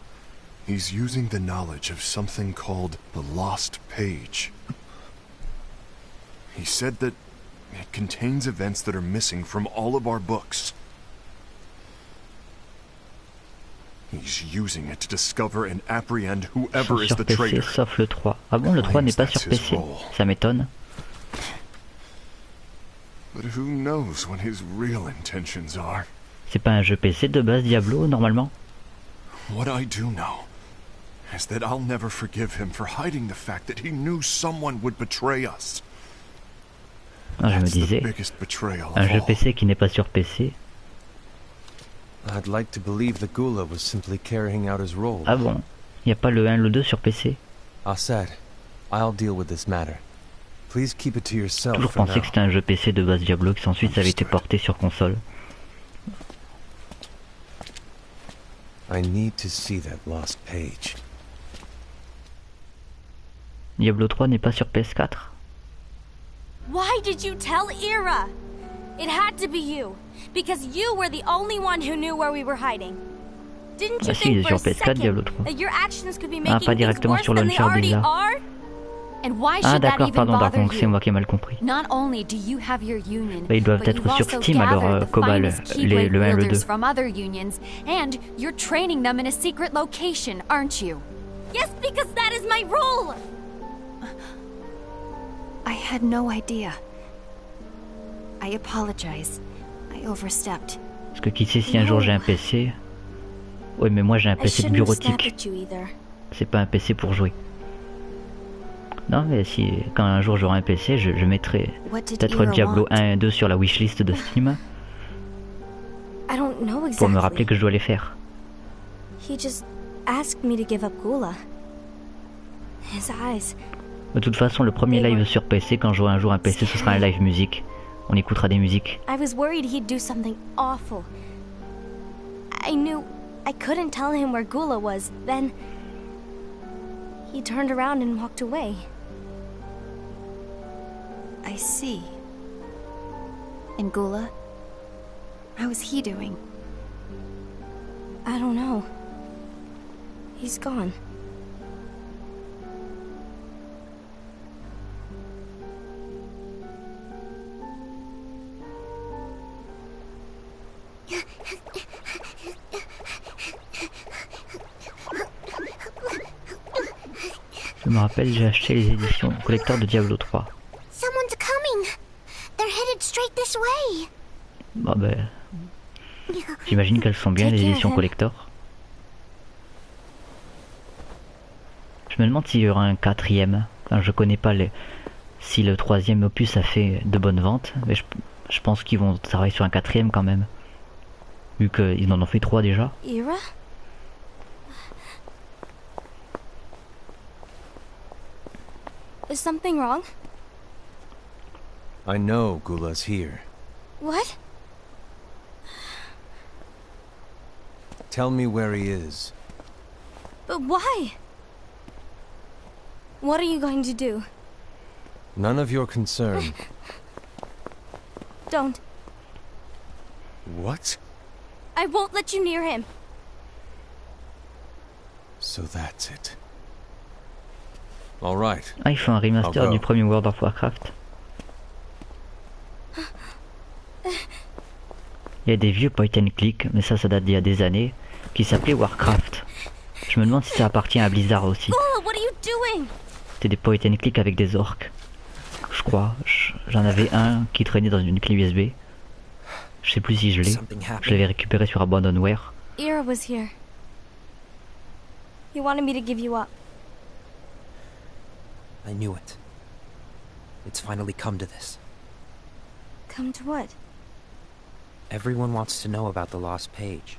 Speaker 7: He's using the knowledge of something called the Lost Page. He said that it contains events that are missing from all of our books. He's using it to discover and apprehend whoever is the traitor.
Speaker 1: Sauf le 3. Ah bon, le 3 n'est pas sur PC. Ça m'étonne.
Speaker 7: But who knows what his real intentions are?
Speaker 1: C'est pas un jeu PC de base Diablo normalement?
Speaker 7: What I do know is that I'll never forgive him for hiding the fact that he knew someone would betray us.
Speaker 1: Non, je me
Speaker 7: That's the
Speaker 1: disais,
Speaker 7: biggest betrayal
Speaker 1: un
Speaker 7: of
Speaker 1: jeu
Speaker 7: all.
Speaker 1: PC qui n'est pas sur PC.
Speaker 4: I'd like to believe the Gula was simply carrying out his role.
Speaker 1: Ah bon? Il n'y a pas le 1, le 2 sur PC?
Speaker 4: Aset, I'll deal with this matter. Please keep it to yourself
Speaker 1: Toujours
Speaker 4: for
Speaker 1: pensé
Speaker 4: now.
Speaker 1: que c'était un jeu PC de base Diablo qui ensuite avait été porté sur console.
Speaker 4: I need to see that lost page.
Speaker 1: Diablo 3 n'est pas sur PS4?
Speaker 8: Why did you tell Ira? It had to be you, because you were the only one who knew where we were hiding. Didn't you
Speaker 1: Ah si, il
Speaker 8: think
Speaker 1: est
Speaker 8: for a
Speaker 1: sur PS4 Diablo
Speaker 8: second
Speaker 1: 3.
Speaker 8: that your actions could be
Speaker 1: Ah,
Speaker 8: making
Speaker 1: pas
Speaker 8: things
Speaker 1: directement
Speaker 8: worse
Speaker 1: sur
Speaker 8: than they
Speaker 1: launcher
Speaker 8: already
Speaker 1: Blizzard.
Speaker 8: are?
Speaker 10: And why
Speaker 1: Ah
Speaker 10: should that
Speaker 1: d'accord,
Speaker 10: even
Speaker 1: pardon,
Speaker 10: bother
Speaker 1: donc c'est
Speaker 10: you?
Speaker 1: moi qui ai mal compris.
Speaker 10: Not only do you have your union,
Speaker 1: Bah, ils doivent
Speaker 10: but
Speaker 1: être
Speaker 10: you've
Speaker 1: sur
Speaker 10: also
Speaker 1: Steam alors
Speaker 10: gathered the
Speaker 1: Cobalt,
Speaker 10: finest Keyblade
Speaker 1: le 1 et le 2.
Speaker 10: wielders from other unions, and you're training them in a secret location, aren't you?
Speaker 8: Yes, because that is my role!
Speaker 5: I had no idea. I apologize. I overstepped.
Speaker 1: Parce que qui sait si un jour j'ai un PC? Oui mais moi j'ai un
Speaker 8: I
Speaker 1: PC de
Speaker 8: shouldn't have snapped
Speaker 1: bureautique.
Speaker 8: at you either.
Speaker 1: C'est pas un PC pour jouer. Non mais si quand un jour j'aurai un PC, je mettrai
Speaker 5: What did
Speaker 1: peut-être
Speaker 5: Ira
Speaker 1: Diablo
Speaker 5: want?
Speaker 1: 1 et 2 sur la wishlist de Steam
Speaker 8: I don't know exactly.
Speaker 1: pour me rappeler que je dois les faire.
Speaker 8: He just asked me to give up Gula. His eyes.
Speaker 1: De toute façon, le premier live sur PC, quand j'aurai un jour un PC, ce sera un live musique. On écoutera des musiques.
Speaker 8: I was worried he'd do something awful. I knew I couldn't tell him where Gula was. Then he turned around and walked away.
Speaker 5: I see. And Gula? How is he doing?
Speaker 8: I don't know. He's gone.
Speaker 1: Je me rappelle, j'ai acheté les éditions collector de Diablo 3.
Speaker 3: Someone's coming. They're headed straight this way.
Speaker 1: Bah ben, j'imagine qu'elles sont bien
Speaker 8: Take
Speaker 1: les
Speaker 8: care of
Speaker 1: éditions
Speaker 8: him.
Speaker 1: collector. Je me demande s'il y aura un quatrième. Enfin, je connais pas si le troisième opus a fait de bonnes ventes, mais je pense qu'ils vont travailler sur un quatrième quand même. Vu qu'ils en ont fait 3 déjà.
Speaker 8: Ira? Is something wrong?
Speaker 4: I know Gula's here.
Speaker 8: What?
Speaker 4: Tell me where he is.
Speaker 8: But why? What are you going to do?
Speaker 4: None of your concern.
Speaker 8: Don't.
Speaker 4: What?
Speaker 8: I won't let you near him.
Speaker 4: So that's it. All right.
Speaker 1: Ah, ils font un remaster
Speaker 4: I'll go.
Speaker 1: du premier World of Warcraft. Il y a des vieux point and click, mais ça date d'il y a des années, qui s'appelaient Warcraft. Je me demande si ça appartient à Blizzard aussi.
Speaker 8: Gula, what are you doing?
Speaker 1: C'était des point and click avec des orques. Je crois. J'en avais un qui traînait dans une clé USB. Je sais plus si je l'ai.
Speaker 6: Something
Speaker 1: Je
Speaker 6: happened.
Speaker 1: l'avais récupéré sur Abandonware.
Speaker 8: Ira was here. He wanted me to give you up.
Speaker 6: I knew it. It's finally come to this.
Speaker 8: Come to what?
Speaker 6: Everyone wants to know about the lost page.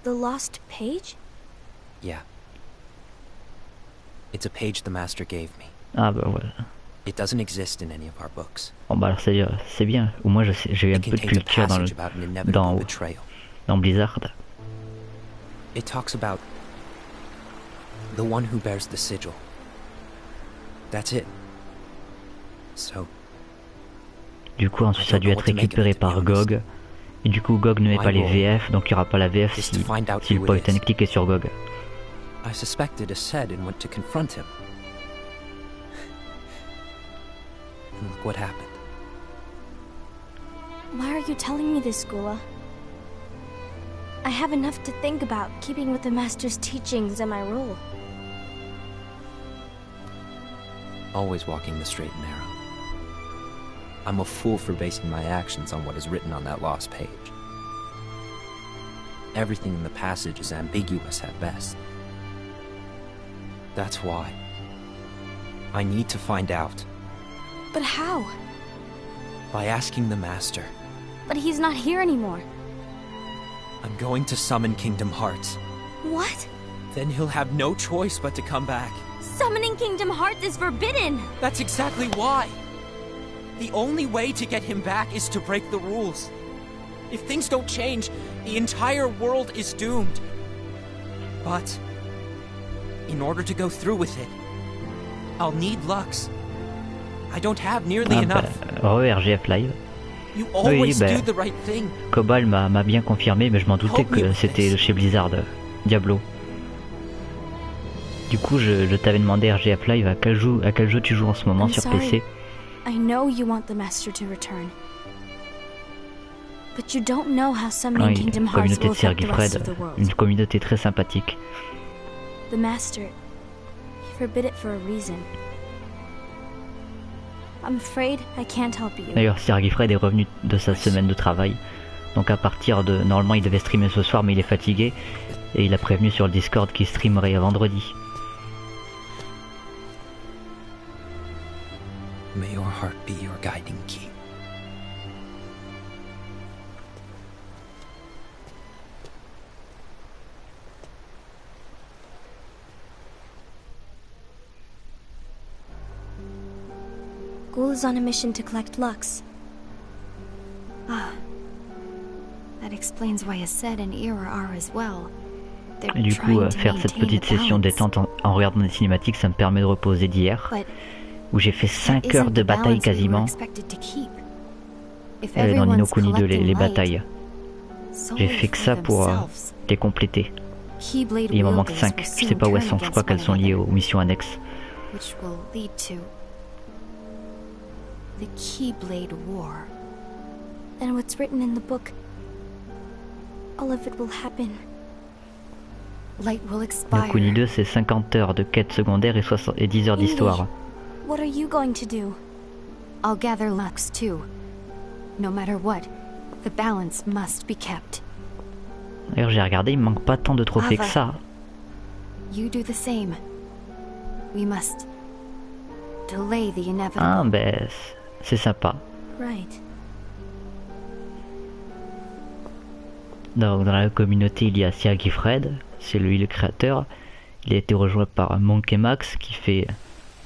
Speaker 8: The lost page?
Speaker 6: Yeah. It's a page the Master gave me.
Speaker 1: Ah bah voilà.
Speaker 6: It doesn't exist in any of our books.
Speaker 1: Bon bah alors c'est bien. Au moins j'ai eu un
Speaker 6: It
Speaker 1: peu de
Speaker 6: contains a
Speaker 1: culture
Speaker 6: passage about an inevitable
Speaker 1: dans,
Speaker 6: betrayal.
Speaker 1: dans Blizzard.
Speaker 6: It talks about the one who bears the sigil. That's it. So,
Speaker 1: Du coup ensuite ça a dû être récupéré par GOG. Et du coup GOG ne met pas les VF, donc il n'y aura pas la VF si le point and click est sur GOG.
Speaker 6: I suspected a said and went to confront him. And look what happened.
Speaker 8: Why are you telling me this, Gula? I have enough to think about, keeping with the Master's teachings and my role.
Speaker 6: Always walking the straight and narrow. I'm a fool for basing my actions on what is written on that lost page. Everything in the passage is ambiguous at best. That's why I need to find out.
Speaker 8: But how?
Speaker 6: By asking the Master.
Speaker 8: But he's not here anymore.
Speaker 6: I'm going to summon Kingdom Hearts.
Speaker 8: What?
Speaker 6: Then he'll have no choice but to come back.
Speaker 8: Summoning Kingdom Hearts is forbidden!
Speaker 6: That's exactly why! The only way to get him back is to break the rules. If things don't change, the entire world is doomed. But, in order to go through with it, I'll need Lux. I don't have nearly enough.
Speaker 1: RGF Live.
Speaker 6: You always do the right thing.
Speaker 1: Cobal m'a bien confirmé, mais je m'en doutais que c'était chez Blizzard, Diablo. Du coup, je t'avais demandé RGF Live à quel jeu tu joues en ce moment sur PC.
Speaker 8: I know you want the Master to return. But you don't know how summoning Kingdom Hearts will affect the rest of the world.
Speaker 1: Une communauté très sympathique.
Speaker 8: The Master, he forbid it for a reason. I'm afraid I can't help you.
Speaker 1: D'ailleurs, Sergifred est revenu de sa semaine de travail. Donc à partir de... Normalement, il devait streamer ce soir, mais il est fatigué. Et il a prévenu sur le Discord qu'il streamerait vendredi.
Speaker 6: May your heart be your guiding key.
Speaker 8: Ghoul is on a mission to collect Lux.
Speaker 5: Ah. That explains why Aced and Ira are as well.
Speaker 1: Et du coup, faire cette petite session détente en regardant des cinématiques, ça me permet de reposer d'hier. Où j'ai fait 5 heures de bataille quasiment. Et dans Ni no Kuni 2, les batailles. J'ai fait que ça pour les compléter. Et il m'en manque 5. Je sais pas où elles sont, je crois qu'elles sont liées aux missions annexes.
Speaker 5: The Keyblade War.
Speaker 8: And what's written in the book, all of it will happen.
Speaker 5: Light will
Speaker 1: Ni
Speaker 5: expire.
Speaker 1: no Kuni 2, c'est 50 heures de quête secondaire et 10 heures d'histoire.
Speaker 8: What are you going to do?
Speaker 5: I'll gather Lux too. No matter what, the balance must be kept.
Speaker 1: D'ailleurs, j'ai regardé, il me manque pas tant de trophées que ça.
Speaker 5: You do the same. We must delay the inevitable.
Speaker 1: Ah, ben, c'est sympa.
Speaker 8: Right.
Speaker 1: Donc, dans la communauté, il y a Sergifred, c'est lui le créateur. Il a été rejoint par Monkey Max qui fait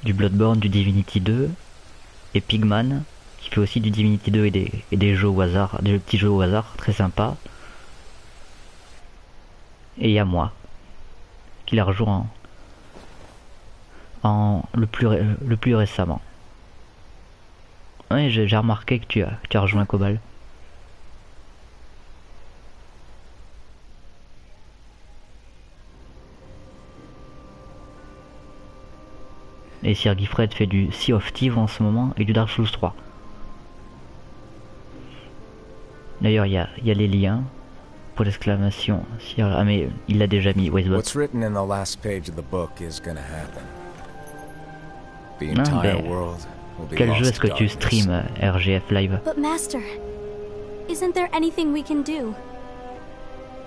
Speaker 1: du Bloodborne, du Divinity 2, et Pigman qui fait aussi du Divinity 2 et des jeux au hasard, des petits jeux au hasard très sympas. Et il y a moi qui la rejoint le plus récemment. Oui, j'ai remarqué que tu as rejoint Cobal. Et Sergifred fait du Sea of Thieves en ce moment et du Dark Souls 3. D'ailleurs, il y a les liens pour l'exclamation. Ah, mais il l'a déjà mis, Westbot.
Speaker 2: What's written in the last page of the book is gonna happen. The
Speaker 1: Ah,
Speaker 2: entire
Speaker 1: ben,
Speaker 2: world will be
Speaker 1: quel jeu
Speaker 2: lost
Speaker 1: est-ce que
Speaker 2: to
Speaker 1: tu
Speaker 2: darkness.
Speaker 1: streams, RGF Live?
Speaker 8: But Master, isn't there anything we can do?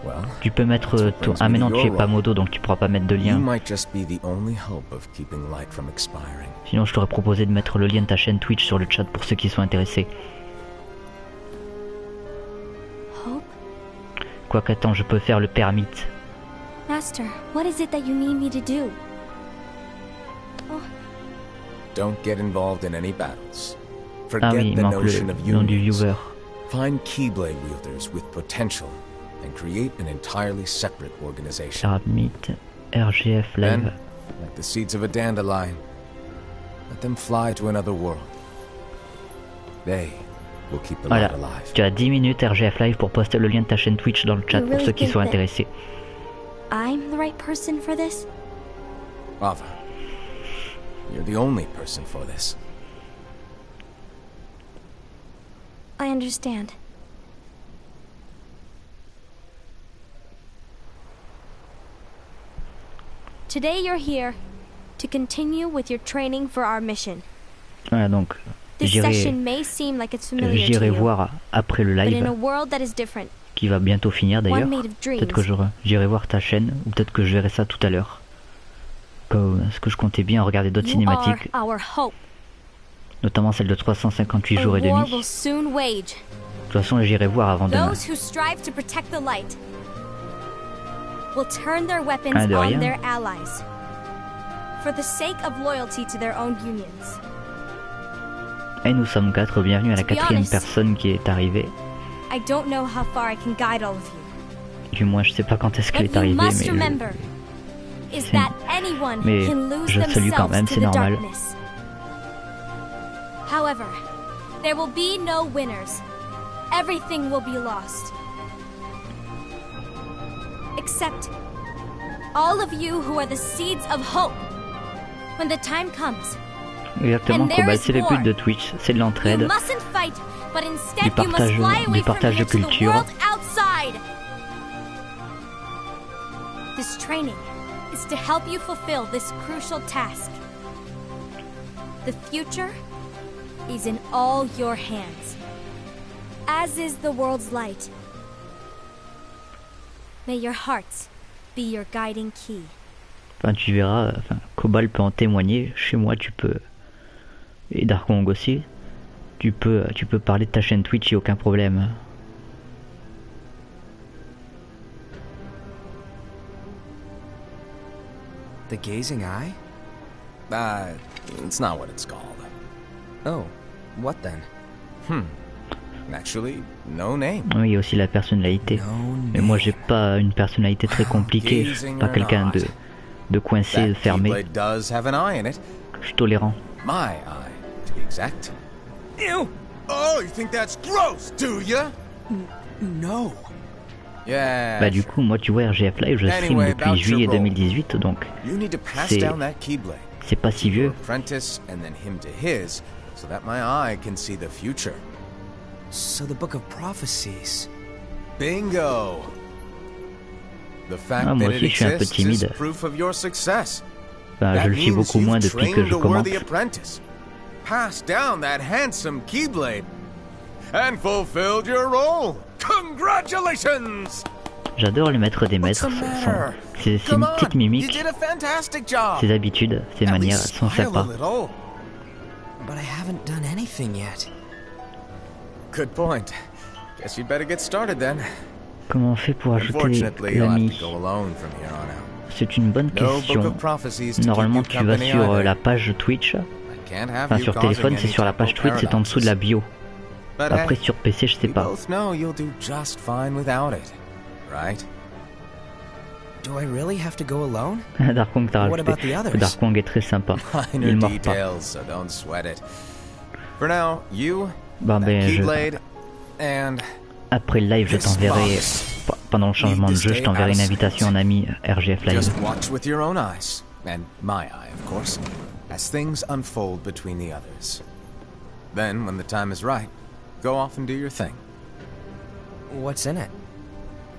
Speaker 2: Well,
Speaker 1: Tu peux mettre ton... Ah mais non, tu es pas modo, donc tu pourras pas mettre de
Speaker 2: you
Speaker 1: lien.
Speaker 2: might just be the only hope of keeping light from expiring.
Speaker 1: Sinon, je t'aurais proposé de mettre le lien de ta chaîne Twitch sur le chat pour ceux qui sont intéressés.
Speaker 8: Hope?
Speaker 1: Quoique, attends, je peux faire le permit.
Speaker 8: Master, what is it that you need me to do?
Speaker 2: Don't get involved in any battles.
Speaker 1: Ah
Speaker 2: Forget
Speaker 1: oui, il
Speaker 2: the
Speaker 1: manque
Speaker 2: notion
Speaker 1: le
Speaker 2: of
Speaker 1: nom du
Speaker 2: unions.
Speaker 1: viewer.
Speaker 2: Find Keyblade wielders with potential and create an entirely separate organization.
Speaker 1: Permit, RGF Live.
Speaker 2: Then, like the seeds of a dandelion, let them fly to another world. They will keep the light
Speaker 1: Voilà,
Speaker 2: alive.
Speaker 1: tu as 10 minutes RGF Live pour poster le lien de ta chaîne Twitch dans le chat pour ceux qui sont intéressés.
Speaker 8: I'm the right person for this?
Speaker 2: Ava, you're the only person for this.
Speaker 8: I understand. Today you're here to continue with your training for our mission.
Speaker 1: Voilà, donc
Speaker 8: This session may seem like it's familiar to
Speaker 1: j'irai
Speaker 8: you,
Speaker 1: voir après le
Speaker 8: but in a
Speaker 1: live,
Speaker 8: world that is different,
Speaker 1: qui va bientôt finir d'ailleurs.
Speaker 8: one made of dreams,
Speaker 1: Peut-être que j'irai voir ta chaîne, ou peut-être que je verrai ça tout à l'heure. Parce que je comptais bien regarder d'autres
Speaker 8: you
Speaker 1: cinématiques.
Speaker 8: are our hope.
Speaker 1: Notamment celle de 358 jours et demi. De toute façon, j'irai voir avant demain. Ah, de rien. Et nous sommes 4, bienvenue à la 4e personne qui est arrivée. Du moins, je sais pas quand est-ce qu'elle est arrivée, mais je salue quand même, c'est normal.
Speaker 8: However, there will be no winners. Everything will be lost. Except all of you who are the seeds of hope. When the time comes.
Speaker 1: Exactement, Cobalt, c'est le but de Twitch, c'est de l'entraide, du partage de culture.
Speaker 8: This training is to help you fulfill this crucial task. The future is in all your hands, as is the world's light. May your hearts be your guiding key.
Speaker 1: Enfin, tu verras, Cobalt peut en témoigner. Chez moi, tu peux, et Dark Kong aussi, tu peux parler de ta chaîne Twitch, y a aucun problème.
Speaker 2: The gazing eye? It's not what it's called.
Speaker 6: Oh, what then?
Speaker 2: Actually, no name.
Speaker 1: Oui, il y a aussi la personnalité. Mais moi, j'ai pas une personnalité très compliquée. Je suis pas quelqu'un de coincé, de fermé. Je suis tolérant.
Speaker 2: My eye, to be exact. Ew! Oh, you think that's gross, do ya? No. Yeah.
Speaker 1: Bah du coup, moi, tu vois, RGF Live, je stream depuis juillet 2018, donc c'est pas si vieux.
Speaker 2: So that my eye can see the future.
Speaker 6: So the book of prophecies.
Speaker 2: Bingo. The fact
Speaker 1: moi
Speaker 2: that it
Speaker 1: aussi, je suis un peu
Speaker 2: exists is
Speaker 1: timide.
Speaker 2: proof of your success.
Speaker 1: Je le suis beaucoup moins depuis que je commence.
Speaker 2: Passed down that handsome keyblade and fulfilled your role. Congratulations.
Speaker 1: J'adore les maîtres des maîtres. C'est une petite mimique. Ses habitudes, ses manières, elles sont sympas.
Speaker 6: But I haven't done anything yet.
Speaker 2: Good point. Guess you'd better get started then.
Speaker 1: Comment on fait pour ajouter l'ami? C'est une bonne question. Normalement, tu vas sur la page Twitch. Enfin, sur téléphone, c'est sur la page Twitch, c'est en dessous de la bio. Après, sur PC, je sais pas.
Speaker 6: Do I really have to go alone?
Speaker 1: Dark Kong t'a rajouté. Dark Kong est très sympa. Il mord pas. Après le live, je t'enverrai, pendant le changement de jeu, je t'enverrai une invitation en ami RGF Live.
Speaker 2: Just watch with your own eyes, and my eye, of course, as things unfold between the others. Then, when the time is right, go off and do your thing.
Speaker 6: What's in it?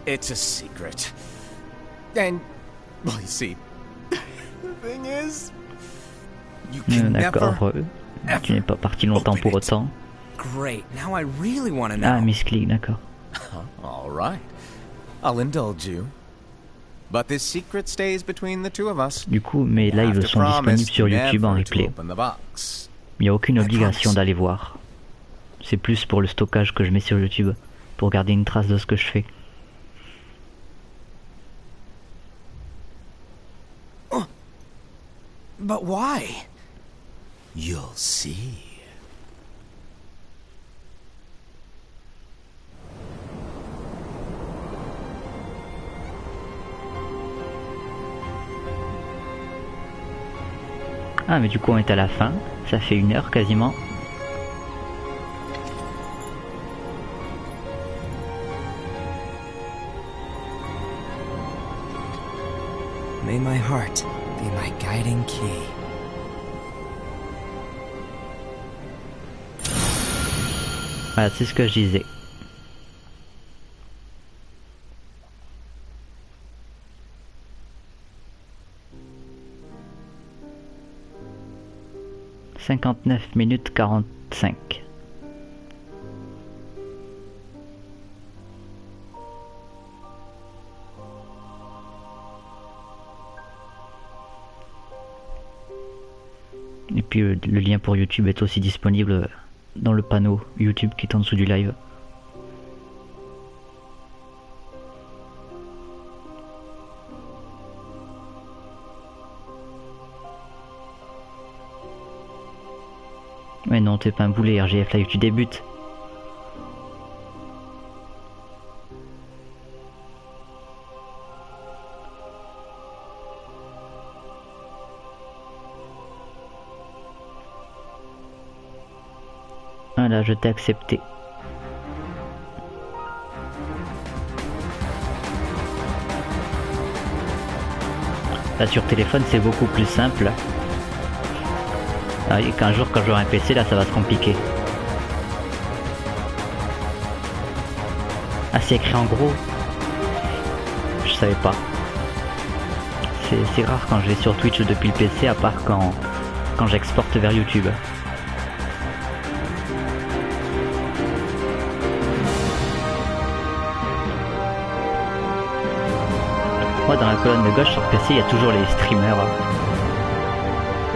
Speaker 2: It's a secret. And, well, you see, the thing is, you can
Speaker 1: D'accord, tu n'es pas parti longtemps pour autant.
Speaker 6: Great, now I really want to know.
Speaker 1: Ah, Miss Click, d'accord.
Speaker 2: All right, I'll indulge you. But this secret stays between the two of us.
Speaker 1: Du coup, mes lives sont disponibles sur YouTube en replay. Il n'y a aucune obligation d'aller voir. C'est plus pour le stockage que je mets sur YouTube, pour garder une trace de ce que je fais.
Speaker 6: But why?
Speaker 2: You'll see.
Speaker 1: Ah, mais du coup, on est à la fin. Ça fait 1 heure quasiment.
Speaker 6: May my heart be my guiding key.
Speaker 1: Voilà, c'est ce que je disais. « 59 minutes 45. » Et puis le lien pour YouTube est aussi disponible dans le panneau YouTube qui est en dessous du live. Mais non, t'es pas un boulet, RGF Live, tu débutes. Voilà, je t'ai accepté. Là sur téléphone c'est beaucoup plus simple. Ah, et qu'un jour quand j'aurai un PC là ça va se compliquer. Ah c'est écrit en gros. Je savais pas. C'est rare quand je vais sur Twitch depuis le PC à part quand j'exporte vers YouTube. Moi dans la colonne de gauche sur PC il y a toujours les streamers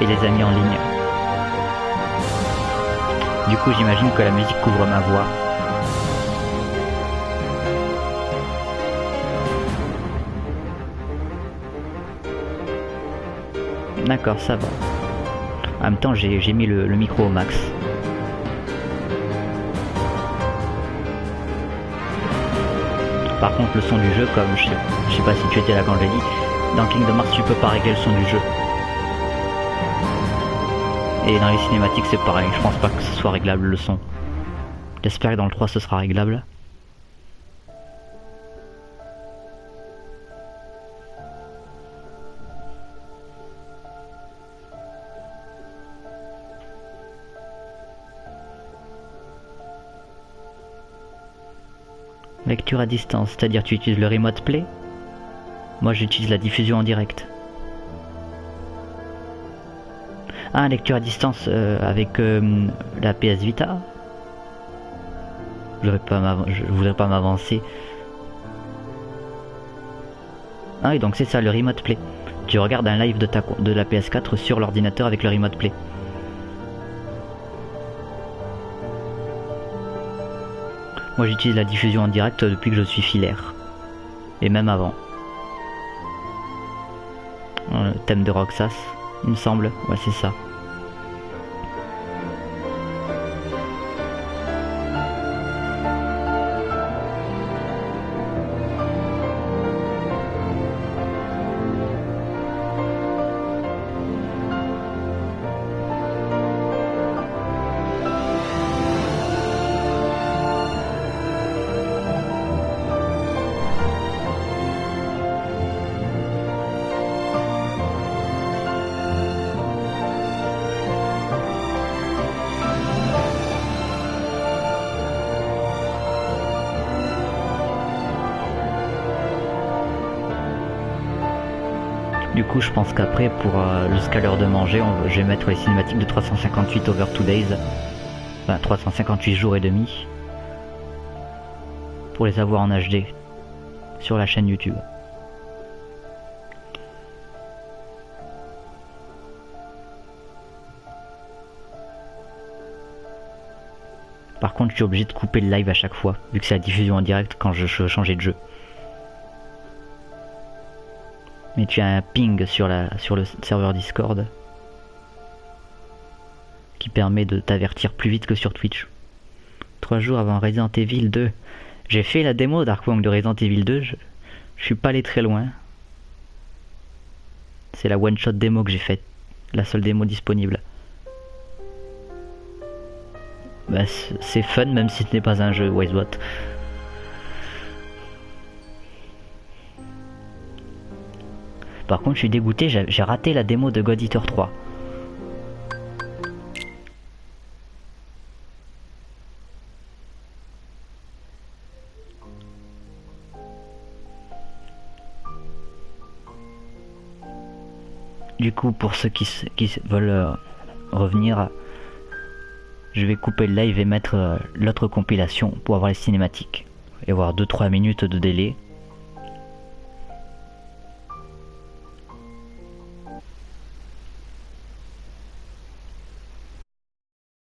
Speaker 1: et les amis en ligne. Du coup j'imagine que la musique couvre ma voix. D'accord, ça va. En même temps j'ai mis le micro au max. Par contre le son du jeu, comme je sais pas si tu étais là quand j'ai dit, dans Kingdom Hearts tu peux pas régler le son du jeu. Et dans les cinématiques c'est pareil, je pense pas que ce soit réglable le son. J'espère que dans le 3 ce sera réglable. Lecture à distance, c'est-à-dire tu utilises le remote play. Moi j'utilise la diffusion en direct. Ah, lecture à distance avec la PS Vita. Je voudrais pas m'avancer. Ah oui, donc c'est ça le remote play. Tu regardes un live de la PS4 sur l'ordinateur avec le remote play. Moi j'utilise la diffusion en direct depuis que je suis filaire. Et même avant. Le thème de Roxas, il me semble. Ouais, c'est ça. Du coup je pense qu'après pour jusqu'à l'heure de manger je vais mettre les cinématiques de 358 over 2 days. Enfin 358 jours et demi. Pour les avoir en HD. Sur la chaîne YouTube. Par contre je suis obligé de couper le live à chaque fois. Vu que c'est la diffusion en direct quand je changeais de jeu. Mais tu as un ping sur le serveur Discord qui permet de t'avertir plus vite que sur Twitch. 3 jours avant Resident Evil 2. J'ai fait la démo Darkwing de Resident Evil 2. Je suis pas allé très loin. C'est la one shot démo que j'ai faite. La seule démo disponible. Bah, c'est fun même si ce n'est pas un jeu WiseWat. Par contre je suis dégoûté, j'ai raté la démo de God Eater 3. Du coup pour ceux qui veulent revenir, je vais couper le live et mettre l'autre compilation pour avoir les cinématiques. Et avoir 2-3 minutes de délai.